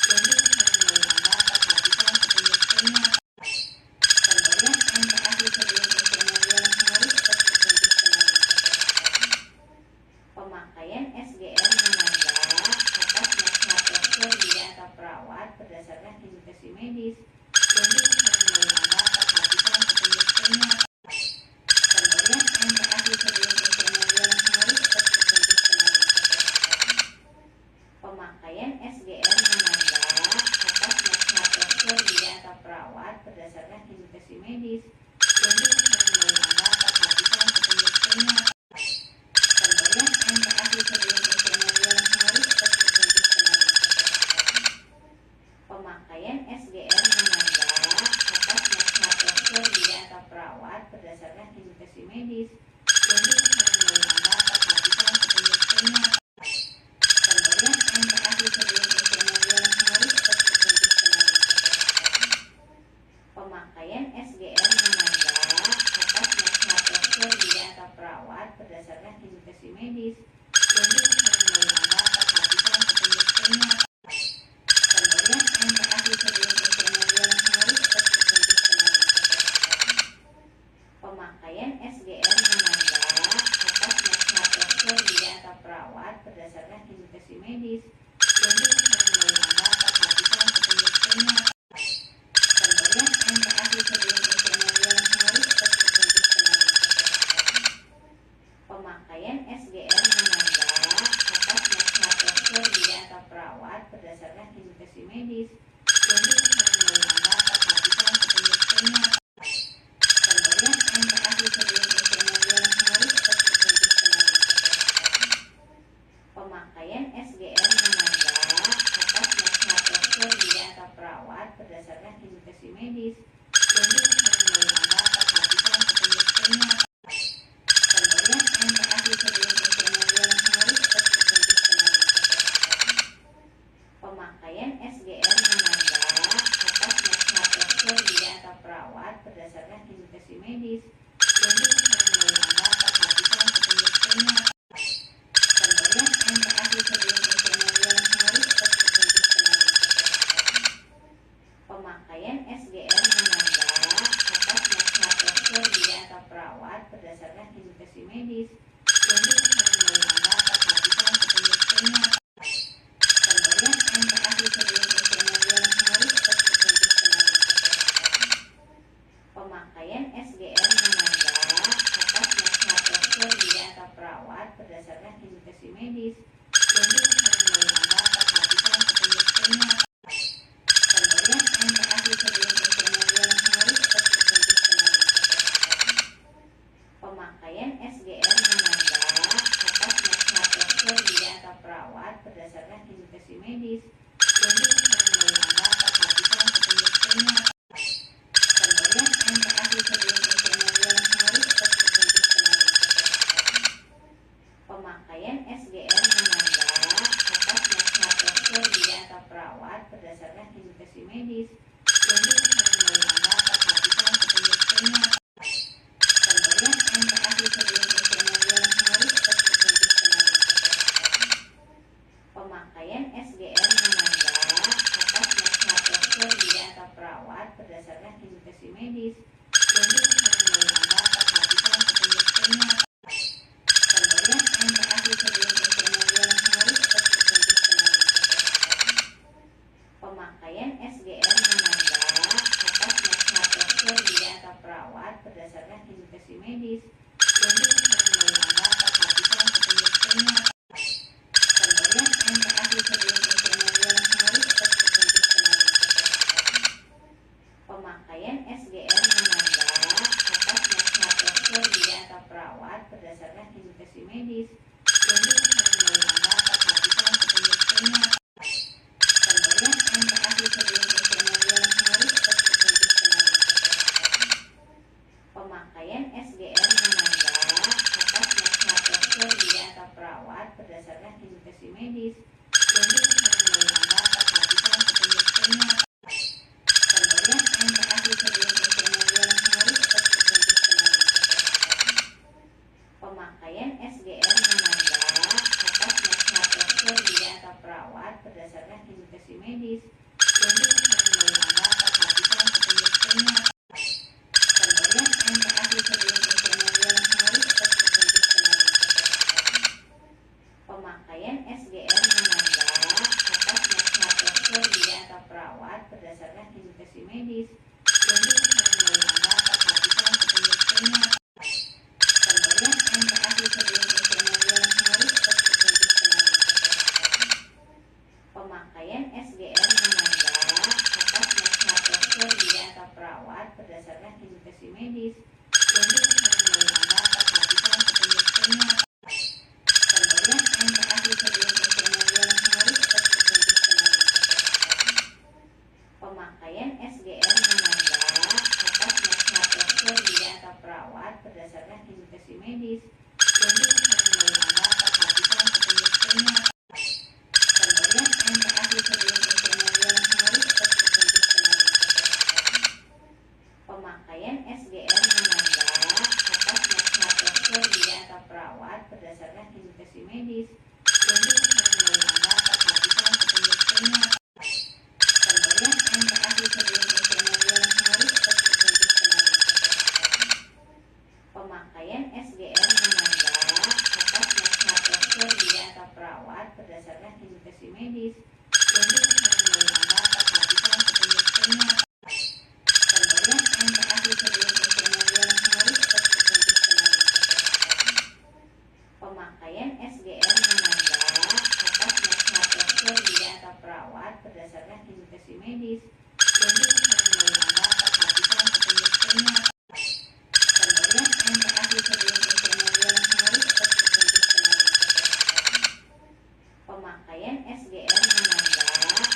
yang diperhatikan perhatikan petunjuk kimia. Pemberian NPASI sebelum usia 6 bulan harus berpetunjuk selalu. Pemakaian SGR menambah atas nasihat dokter gigi atau perawat berdasarkan indikasi medis yang diperhatikan perhatikan petunjuk kimia. Pemberian NPASI sebelum usia 6 bulan harus berpetunjuk selalu. Pemakaian SGR menambah atas nasihat dokter gigi atau perawat berdasarkan indikasi medis yang diperhatikan perhatikan petunjuk kimia. Pemberian NPASI sebelum usia 6 bulan harus berpetunjuk selalu. Pemakaian SGR menambah atas nasihat dokter gigi atau perawat berdasarkan indikasi medis yang diperhatikan perhatikan petunjuk kimia. Pemberian NPASI sebelum usia 6 bulan harus berpetunjuk selalu. Pemakaian SGR menambah atas nasihat dokter gigi atau perawat berdasarkan indikasi medis yang diperhatikan perhatikan petunjuk kimia. Pemberian NPASI sebelum usia 6 bulan harus berpetunjuk selalu. Pemakaian SGR menambah atas nasihat dokter gigi atau perawat berdasarkan indikasi medis yang diperhatikan perhatikan petunjuk kimia. Pemberian NPASI sebelum usia 6 bulan harus berpetunjuk selalu. Pemakaian SGR menambah atas nasihat dokter gigi atau perawat berdasarkan indikasi medis yang diperhatikan perhatikan petunjuk kimia. Pemberian NPASI sebelum usia 6 bulan harus berpetunjuk selalu. Pemakaian SGR menambah atas nasihat dokter gigi atau perawat berdasarkan indikasi medis yang diperhatikan perhatikan petunjuk kimia. Pemberian NPASI sebelum usia 6 bulan harus berpetunjuk selalu. Pemakaian SGR menambah atas nasihat dokter gigi atau perawat berdasarkan indikasi medis yang diperhatikan perhatikan petunjuk kimia. Pemberian NPASI sebelum usia 6 bulan harus berpetunjuk selalu. Pemakaian SGR menambah atas nasihat dokter gigi atau perawat berdasarkan indikasi medis yang diperhatikan perhatikan petunjuk kimia. Pemberian NPASI sebelum usia 6 bulan harus berpetunjuk selalu. Pemakaian SGR menambah atas nasihat dokter gigi atau perawat berdasarkan indikasi medis yang diperhatikan perhatikan petunjuk kimia. Pemberian NPASI sebelum usia 6 bulan harus berpetunjuk selalu. Pemakaian SGR menambah atas nasihat dokter gigi atau perawat berdasarkan indikasi medis yang diperhatikan perhatikan petunjuk kimia. Pemberian NPASI sebelum usia 6 bulan harus berpetunjuk selalu. Pemakaian SGR menambah perawat berdasarkan indikasi medis yang ditetapkan oleh lembaga perhatian petunjuk kimia. Pemberian MPASI sebelum usia 6 bulan harus terpetunjuk melalui kesehatan. Pemakaian SGR menambah atas nasihat dokter bidan atau perawat berdasarkan indikasi medis yang ditetapkan oleh lembaga perhatian petunjuk kimia. Pemberian MPASI sebelum usia 6 bulan harus terpetunjuk melalui kesehatan. Pemakaian SGR menambah atas nasihat dokter bidan atau perawat berdasarkan indikasi medis yang ditetapkan oleh lembaga perhatian petunjuk kimia. Pemberian MPASI sebelum usia 6 bulan harus terpetunjuk melalui kesehatan. Pemakaian SGR menambah atas nasihat dokter bidan atau perawat berdasarkan indikasi medis yang ditetapkan oleh lembaga perhatian petunjuk kimia. Pemberian MPASI sebelum usia 6 bulan harus terpetunjuk melalui kesehatan. Pemakaian SGR menambah atas nasihat dokter bidan atau perawat berdasarkan indikasi medis yang ditetapkan oleh lembaga perhatian petunjuk kimia. Pemberian MPASI sebelum usia 6 bulan harus terpetunjuk melalui kesehatan. Pemakaian SGR menambah atas nasihat dokter bidan atau perawat berdasarkan indikasi medis yang ditetapkan oleh lembaga perhatian petunjuk kimia. Pemberian MPASI sebelum usia 6 bulan harus terpetunjuk melalui kesehatan. Pemakaian SGR menambah atas nasihat dokter bidan atau perawat berdasarkan indikasi medis yang ditetapkan oleh lembaga perhatian petunjuk kimia. Pemberian MPASI sebelum usia 6 bulan harus terpetunjuk melalui kesehatan. Pemakaian SGR menambah atas nasihat dokter bidan atau perawat berdasarkan indikasi medis yang ditetapkan oleh lembaga perhatian petunjuk kimia. Pemberian MPASI sebelum usia 6 bulan harus terpetunjuk melalui kesehatan. Pemakaian SGR menambah atas nasihat dokter bidan atau perawat berdasarkan indikasi medis yang ditetapkan oleh lembaga perhatian petunjuk kimia. Pemberian MPASI sebelum usia 6 bulan harus terpetunjuk melalui kesehatan. Pemakaian SGR menambah atas nasihat dokter bidan atau perawat berdasarkan indikasi medis yang ditetapkan oleh lembaga perhatian petunjuk kimia. Pemberian MPASI sebelum usia 6 bulan harus terpetunjuk melalui kesehatan. Pemakaian SGR menambah atas nasihat dokter bidan atau perawat berdasarkan indikasi medis yang ditetapkan oleh lembaga perhatian petunjuk kimia. Pemberian MPASI sebelum usia 6 bulan harus terpetunjuk melalui kesehatan. Pemakaian SGR menambah atas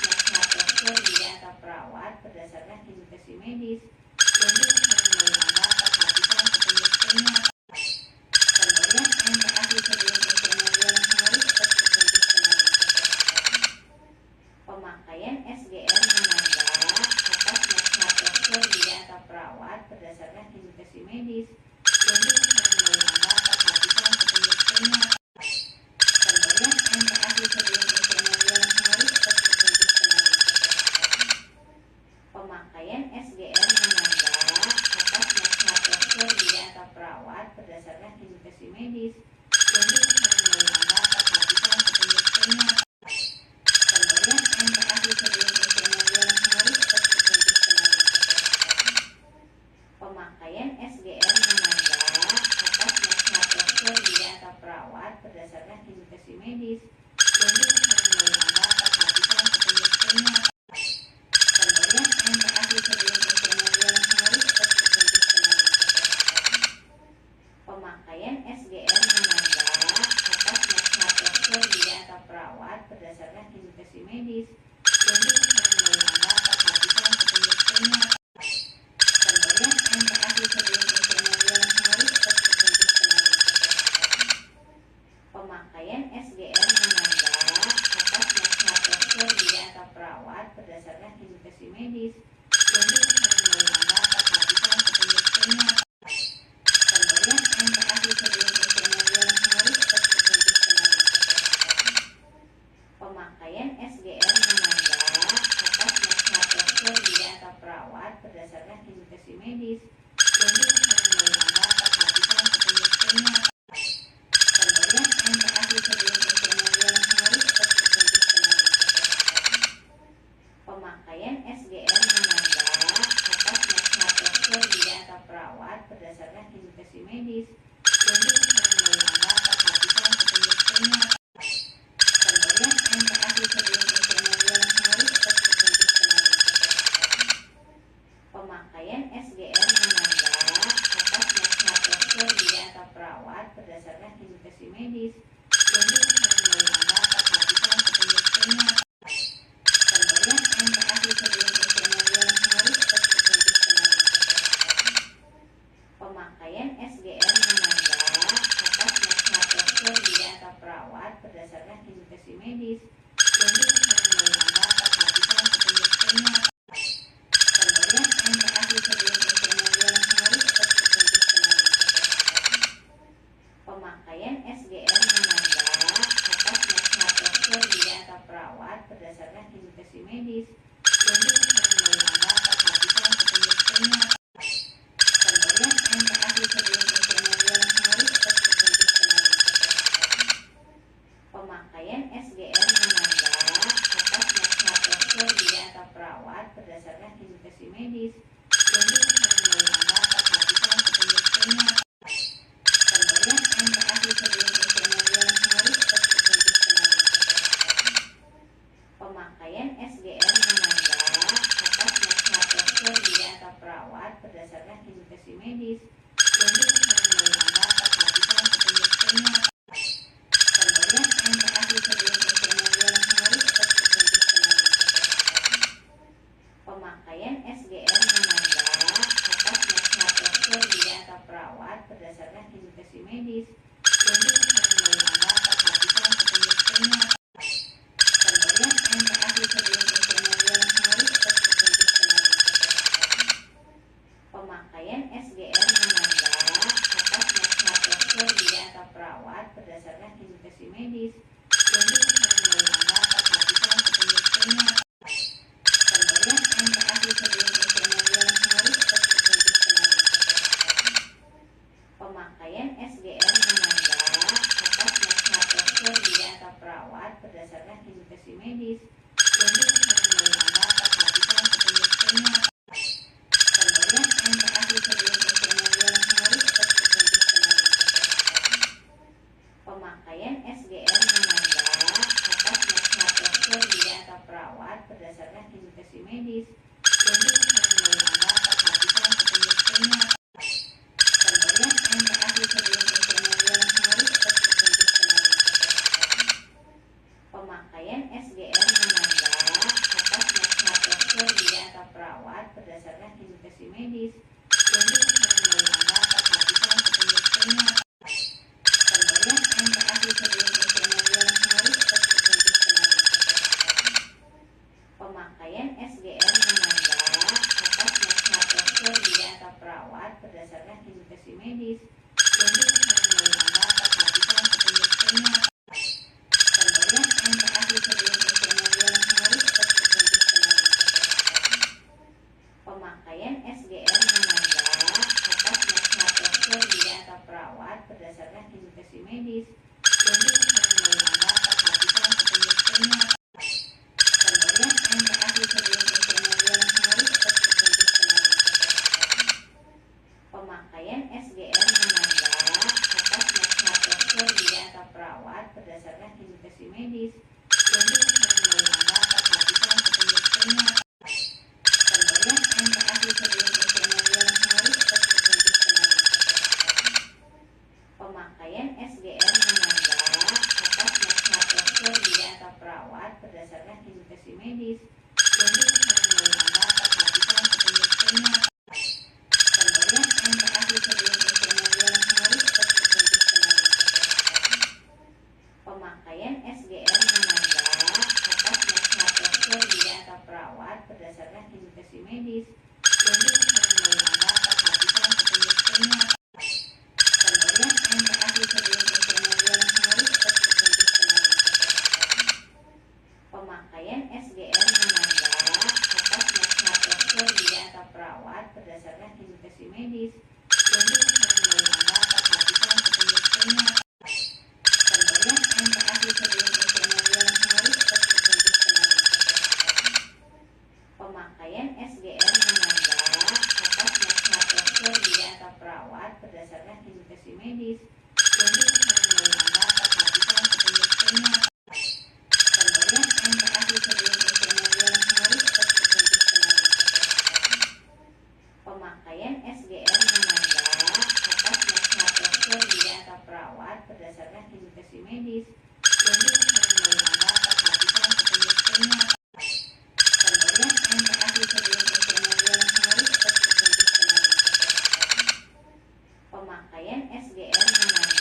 nasihat dokter bidan atau perawat berdasarkan indikasi medis yang ditetapkan oleh lembaga perhatian petunjuk kimia. Pemberian MPASI sebelum usia 6 bulan harus terpetunjuk melalui kesehatan. Pemakaian SGR menambah atas nasihat dokter bidan atau perawat berdasarkan indikasi medis yang ditetapkan oleh lembaga perhatian petunjuk kimia. Pemberian MPASI sebelum usia 6 bulan harus terpetunjuk melalui kesehatan. Pemakaian SGR menambah atas nasihat dokter bidan atau perawat berdasarkan indikasi medis yang ditetapkan oleh lembaga perhatian petunjuk kimia. Pemberian MPASI sebelum usia 6 bulan harus terpetunjuk melalui kesehatan. Pemakaian SGR menambah atas nasihat dokter bidan atau perawat berdasarkan indikasi medis yang ditetapkan oleh lembaga perhatian petunjuk kimia. Pemberian MPASI sebelum perawat berdasarkan indikasi medis yang diperlukan oleh Anda perhatikan petunjuk kimia. Pemberian MPASI sebelum penyaluran harus terpetunjuk selalu. Pemakaian SGM menanda atas nasihat dokter bidan atau perawat berdasarkan indikasi medis yang diperlukan oleh Anda perhatikan petunjuk kimia. Pemberian MPASI sebelum penyaluran harus terpetunjuk selalu. Pemakaian SGM menanda atas nasihat dokter bidan atau perawat berdasarkan indikasi medis yang diperlukan oleh Anda perhatikan petunjuk kimia. Pemberian MPASI sebelum penyaluran harus terpetunjuk selalu. Pemakaian SGM menanda atas nasihat dokter bidan atau perawat berdasarkan indikasi medis yang diperlukan oleh Anda perhatikan petunjuk kimia. Pemberian MPASI sebelum penyaluran harus terpetunjuk selalu. Pemakaian SGM menanda atas nasihat dokter bidan atau perawat berdasarkan indikasi medis yang diperlukan oleh Anda perhatikan petunjuk kimia. Pemberian MPASI sebelum penyaluran harus terpetunjuk selalu. Pemakaian SGM menanda atas nasihat dokter bidan atau perawat berdasarkan indikasi medis yang diperlukan oleh Anda perhatikan petunjuk kimia. Pemberian MPASI sebelum penyaluran harus terpetunjuk selalu. Pemakaian SGM menanda atas nasihat dokter bidan atau perawat berdasarkan indikasi medis yang diperlukan oleh Anda perhatikan petunjuk kimia. Pemberian MPASI sebelum penyaluran harus terpetunjuk selalu. Pemakaian SGM menanda atas nasihat dokter bidan atau perawat berdasarkan indikasi medis yang diperlukan oleh Anda perhatikan petunjuk kimia. Pemberian MPASI sebelum penyaluran harus terpetunjuk selalu. Pemakaian SGM menanda atas nasihat dokter bidan atau perawat berdasarkan indikasi medis yang diperlukan oleh Anda perhatikan petunjuk kimia. Pemberian MPASI sebelum penyaluran harus terpetunjuk selalu. Pemakaian SGM menanda atas nasihat dokter bidan atau perawat berdasarkan indikasi medis yang diperlukan oleh Anda perhatikan petunjuk kimia. Pemberian MPASI sebelum penyaluran harus terpetunjuk selalu. Pemakaian SGM menanda atas nasihat dokter bidan atau perawat berdasarkan indikasi medis yang diperlukan oleh Anda perhatikan petunjuk kimia. Pemberian MPASI sebelum penyaluran harus terpetunjuk selalu. Pemakaian SGM menanda atas nasihat dokter bidan atau perawat berdasarkan indikasi medis yang diperlukan oleh Anda perhatikan petunjuk kimia. Pemberian MPASI sebelum penyaluran harus terpetunjuk selalu. Pemakaian SGM menanda atas nasihat dokter bidan atau perawat berdasarkan indikasi medis yang diperlukan oleh Anda perhatikan petunjuk kimia. Pemberian MPASI sebelum penyaluran harus terpetunjuk selalu. Pemakaian SGM menanda atas nasihat dokter bidan atau perawat berdasarkan indikasi medis yang diperlukan oleh Anda perhatikan petunjuk kimia. Pemberian MPASI sebelum penyaluran harus terpetunjuk selalu. Pemakaian SGM menanda atas nasihat dokter bidan atau perawat berdasarkan indikasi medis yang diperlukan oleh Anda perhatikan petunjuk kimia. Pemberian MPASI sebelum penyaluran harus terpetunjuk selalu. Pemakaian SGM menanda atas nasihat dokter bidan atau perawat berdasarkan indikasi medis yang diperlukan oleh Anda perhatikan petunjuk kimia. Pemberian MPASI sebelum penyaluran harus terpetunjuk selalu. Pemakaian SGM menanda atas nasihat dokter bidan atau perawat berdasarkan indikasi medis yang diperlukan oleh Anda perhatikan petunjuk kimia. Pemberian MPASI sebelum penyaluran harus terpetunjuk selalu. Pemakaian SGM menanda atas nasihat dokter bidan atau perawat berdasarkan indikasi medis yang ditetapkan oleh lembaga perhatikan petunjuk kimia. Pemberian MPASI sebelum pengembangan harus berpetunjuk melalui kesehatan. Pemakaian SGR menambah atas nasihat dokter gigi atau perawat berdasarkan indikasi medis yang ditetapkan oleh lembaga perhatikan petunjuk kimia. Pemberian MPASI sebelum pengembangan harus berpetunjuk melalui kesehatan. Pemakaian SGR menambah atas nasihat dokter gigi atau perawat berdasarkan indikasi medis yang ditetapkan oleh lembaga perhatikan petunjuk kimia. Pemberian MPASI sebelum pengembangan harus berpetunjuk melalui kesehatan. Pemakaian SGR menambah atas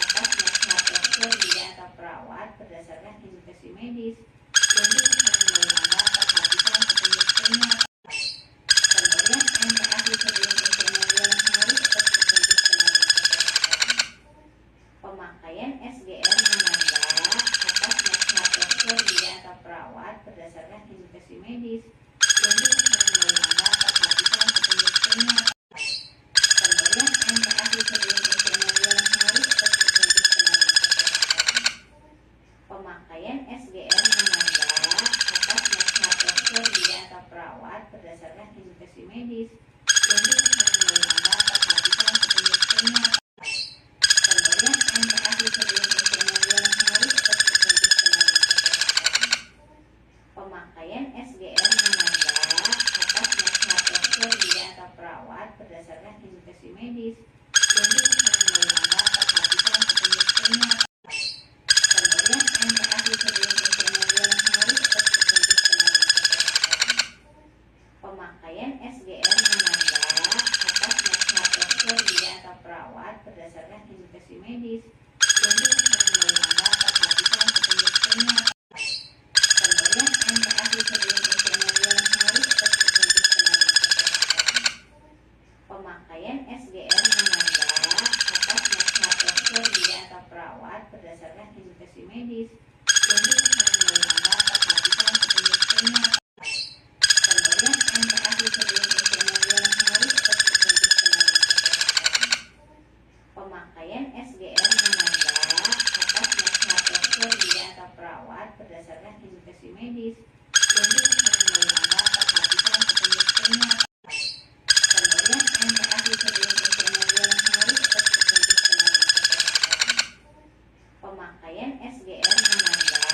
nasihat dokter gigi atau perawat berdasarkan indikasi medis yang ditetapkan oleh lembaga perhatikan petunjuk kimia. Pemberian MPASI sebelum pengembangan harus berpetunjuk melalui kesehatan. Pemakaian SGR menambah atas nasihat dokter gigi atau perawat berdasarkan indikasi medis yang ditetapkan oleh lembaga perhatikan petunjuk kimia. Pemberian MPASI sebelum pengembangan harus berpetunjuk melalui kesehatan. Pemakaian SGR menambah atas nasihat dokter gigi atau perawat berdasarkan indikasi medis yang ditetapkan oleh lembaga perhatikan petunjuk kimia. Pemberian MPASI sebelum pengembangan harus berpetunjuk melalui kesehatan. Pemakaian SGR menambah atas nasihat dokter gigi atau perawat berdasarkan indikasi medis yang ditetapkan oleh lembaga perhatikan petunjuk kimia. Pemberian MPASI sebelum pengembangan harus berpetunjuk melalui kesehatan. Pemakaian SGR menambah atas nasihat dokter gigi atau perawat berdasarkan indikasi medis yang ditetapkan oleh lembaga perhatikan petunjuk kimia. Pemberian MPASI sebelum pengembangan harus berpetunjuk melalui kesehatan. Pemakaian SGR menambah atas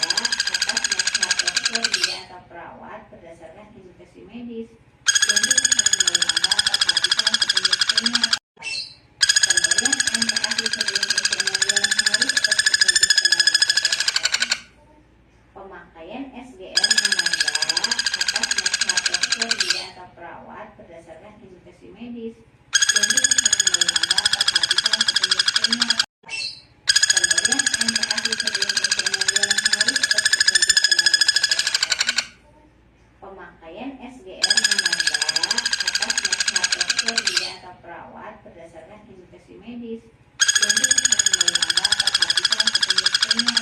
nasihat dokter gigi atau perawat berdasarkan indikasi medis yang ditetapkan oleh lembaga perhatikan petunjuk kimia. Pemberian MPASI sebelum pengembangan harus berpetunjuk melalui kesehatan. Pemakaian SGR menambah atas nasihat dokter gigi atau perawat berdasarkan indikasi medis yang ditetapkan oleh lembaga perhatikan petunjuk kimia. Pemberian MPASI sebelum pengembangan harus berpetunjuk melalui kesehatan. Pemakaian SGR menambah atas nasihat dokter gigi atau perawat berdasarkan indikasi medis yang ditetapkan oleh lembaga perhatikan petunjuk kimia. Pemberian MPASI sebelum pengembangan harus berpetunjuk melalui kesehatan. Pemakaian SGR menambah atas nasihat dokter gigi atau perawat berdasarkan indikasi medis yang ditetapkan oleh lembaga perhatikan petunjuk kimia. Pemberian MPASI sebelum pengembangan harus berpetunjuk melalui kesehatan. Pemakaian SGR menambah atas nasihat dokter gigi atau perawat berdasarkan indikasi medis yang ditetapkan oleh lembaga perhatikan petunjuk kimia.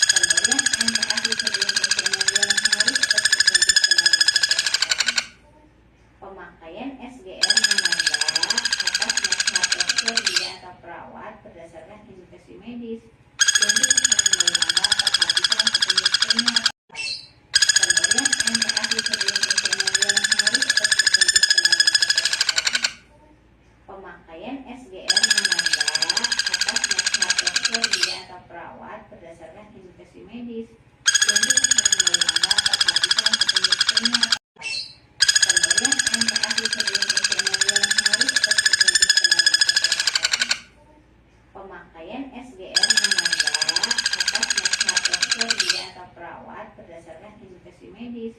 Pemberian MPASI sebelum pengembangan harus berpetunjuk melalui kesehatan. Pemakaian SGR menambah atas nasihat dokter gigi atau perawat berdasarkan indikasi medis yang ditetapkan oleh lembaga perhatikan petunjuk kimia. Pemberian MPASI sebelum pengembangan harus berpetunjuk melalui kesehatan. Pemakaian SGR menambah atas nasihat dokter gigi atau perawat berdasarkan indikasi medis yang ditetapkan oleh lembaga perhatikan petunjuk kimia. Pemberian MPASI sebelum pengembangan harus berpetunjuk melalui kesehatan. Pemakaian SGR menambah atas nasihat dokter gigi atau perawat berdasarkan indikasi medis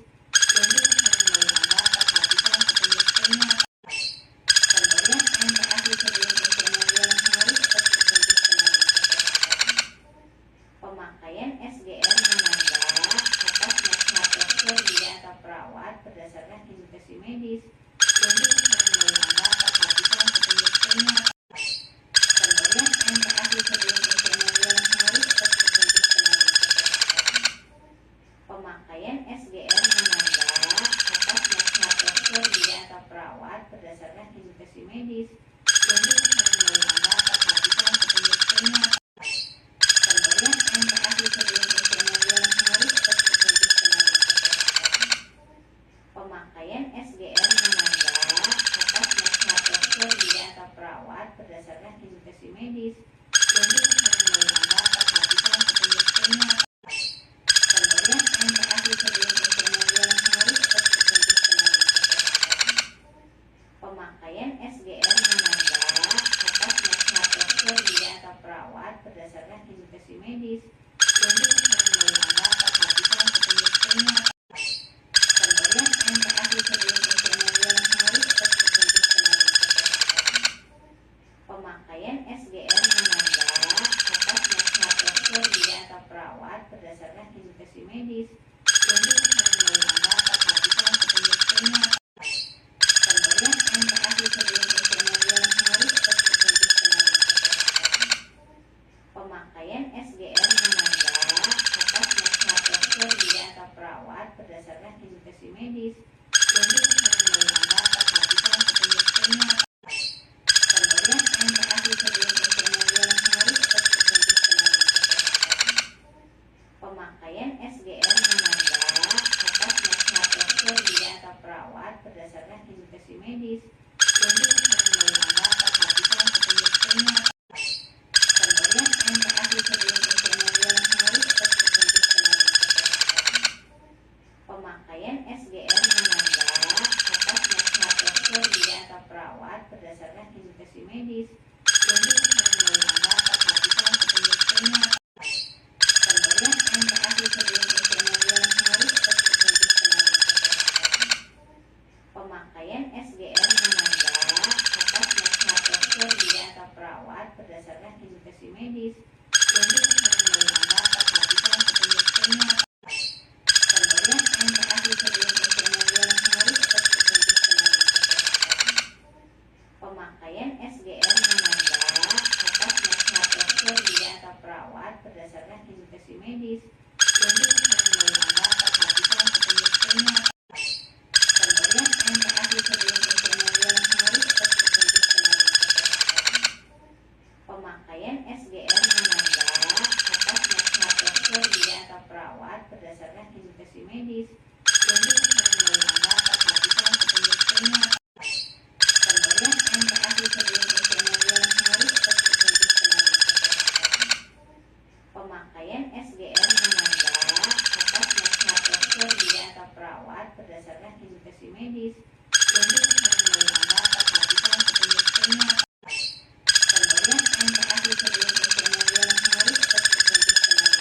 yang ditetapkan oleh lembaga perhatikan petunjuk kimia. Pemberian MPASI sebelum pengembangan harus berpetunjuk melalui kesehatan. Pemakaian SGR menambah atas nasihat dokter gigi atau perawat berdasarkan indikasi medis yang ditetapkan oleh lembaga perhatikan petunjuk kimia. Pemberian MPASI sebelum pengembangan harus berpetunjuk melalui kesehatan. Pemakaian SGR menambah atas nasihat dokter gigi perawat berdasarkan indikasi medis yang ditetapkan oleh lembaga perhatikan petunjuk kimia. Pemberian MPASI sebelum usianya 12 hari seperti petunjuk selalu. Pemakaian SGR menanda atas nasihat dokter bidan atau perawat berdasarkan indikasi medis yang ditetapkan oleh lembaga perhatikan petunjuk kimia. Pemberian MPASI sebelum usianya 12 hari seperti petunjuk selalu. Pemakaian SGR menanda atas nasihat dokter bidan atau perawat berdasarkan indikasi medis yang ditetapkan oleh lembaga perhatikan petunjuk kimia. Pemberian MPASI sebelum usianya 12 hari seperti petunjuk selalu. Pemakaian SGR menanda atas nasihat dokter bidan atau perawat berdasarkan indikasi medis yang ditetapkan oleh lembaga perhatikan petunjuk kimia. Pemberian MPASI sebelum usianya 12 hari seperti petunjuk selalu. Pemakaian SGR menanda atas nasihat dokter bidan atau perawat berdasarkan indikasi medis yang ditetapkan oleh lembaga perhatikan petunjuk kimia. Pemberian MPASI sebelum usianya 12 hari seperti petunjuk selalu. Pemakaian SGR menanda atas nasihat dokter bidan atau perawat berdasarkan indikasi medis yang ditetapkan oleh lembaga perhatikan petunjuk kimia. Pemberian MPASI sebelum usianya 12 hari seperti petunjuk selalu. Pemakaian SGR menanda atas nasihat dokter bidan atau perawat berdasarkan indikasi medis yang ditetapkan oleh lembaga perhatikan petunjuk kimia. Pemberian MPASI sebelum usianya 12 hari seperti petunjuk selalu. Pemakaian SGR menanda atas nasihat dokter bidan atau perawat berdasarkan indikasi medis yang ditetapkan oleh lembaga perhatikan petunjuk kimia. Pemberian MPASI sebelum usianya 12 hari seperti petunjuk selalu. Pemakaian SGR menanda atas nasihat dokter bidan atau perawat berdasarkan indikasi medis yang ditetapkan oleh lembaga perhatikan petunjuk kimia. Pemberian MPASI sebelum usianya 12 hari seperti petunjuk selalu. Pemakaian SGR menanda atas nasihat dokter bidan atau perawat berdasarkan indikasi medis yang ditetapkan oleh lembaga perhatikan petunjuk kimia. Pemberian MPASI sebelum usianya 12 hari seperti petunjuk selalu. Pemakaian SGR menanda atas nasihat dokter bidan atau perawat berdasarkan indikasi medis yang ditetapkan oleh lembaga perhatikan petunjuk kimia. Pemberian MPASI sebelum usianya 12 hari seperti petunjuk selalu.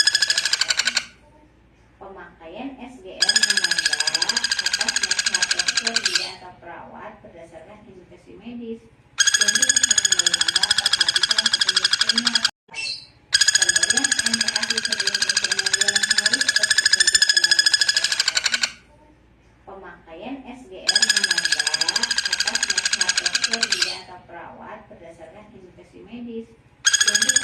Pemakaian SGR menanda atas nasihat dokter bidan atau perawat berdasarkan indikasi medis yang ditetapkan oleh lembaga perhatikan petunjuk kimia. Pemberian MPASI sebelum usianya 12 hari seperti petunjuk selalu. Pemakaian SGR menanda atas nasihat dokter bidan atau perawat berdasarkan indikasi medis yang ditetapkan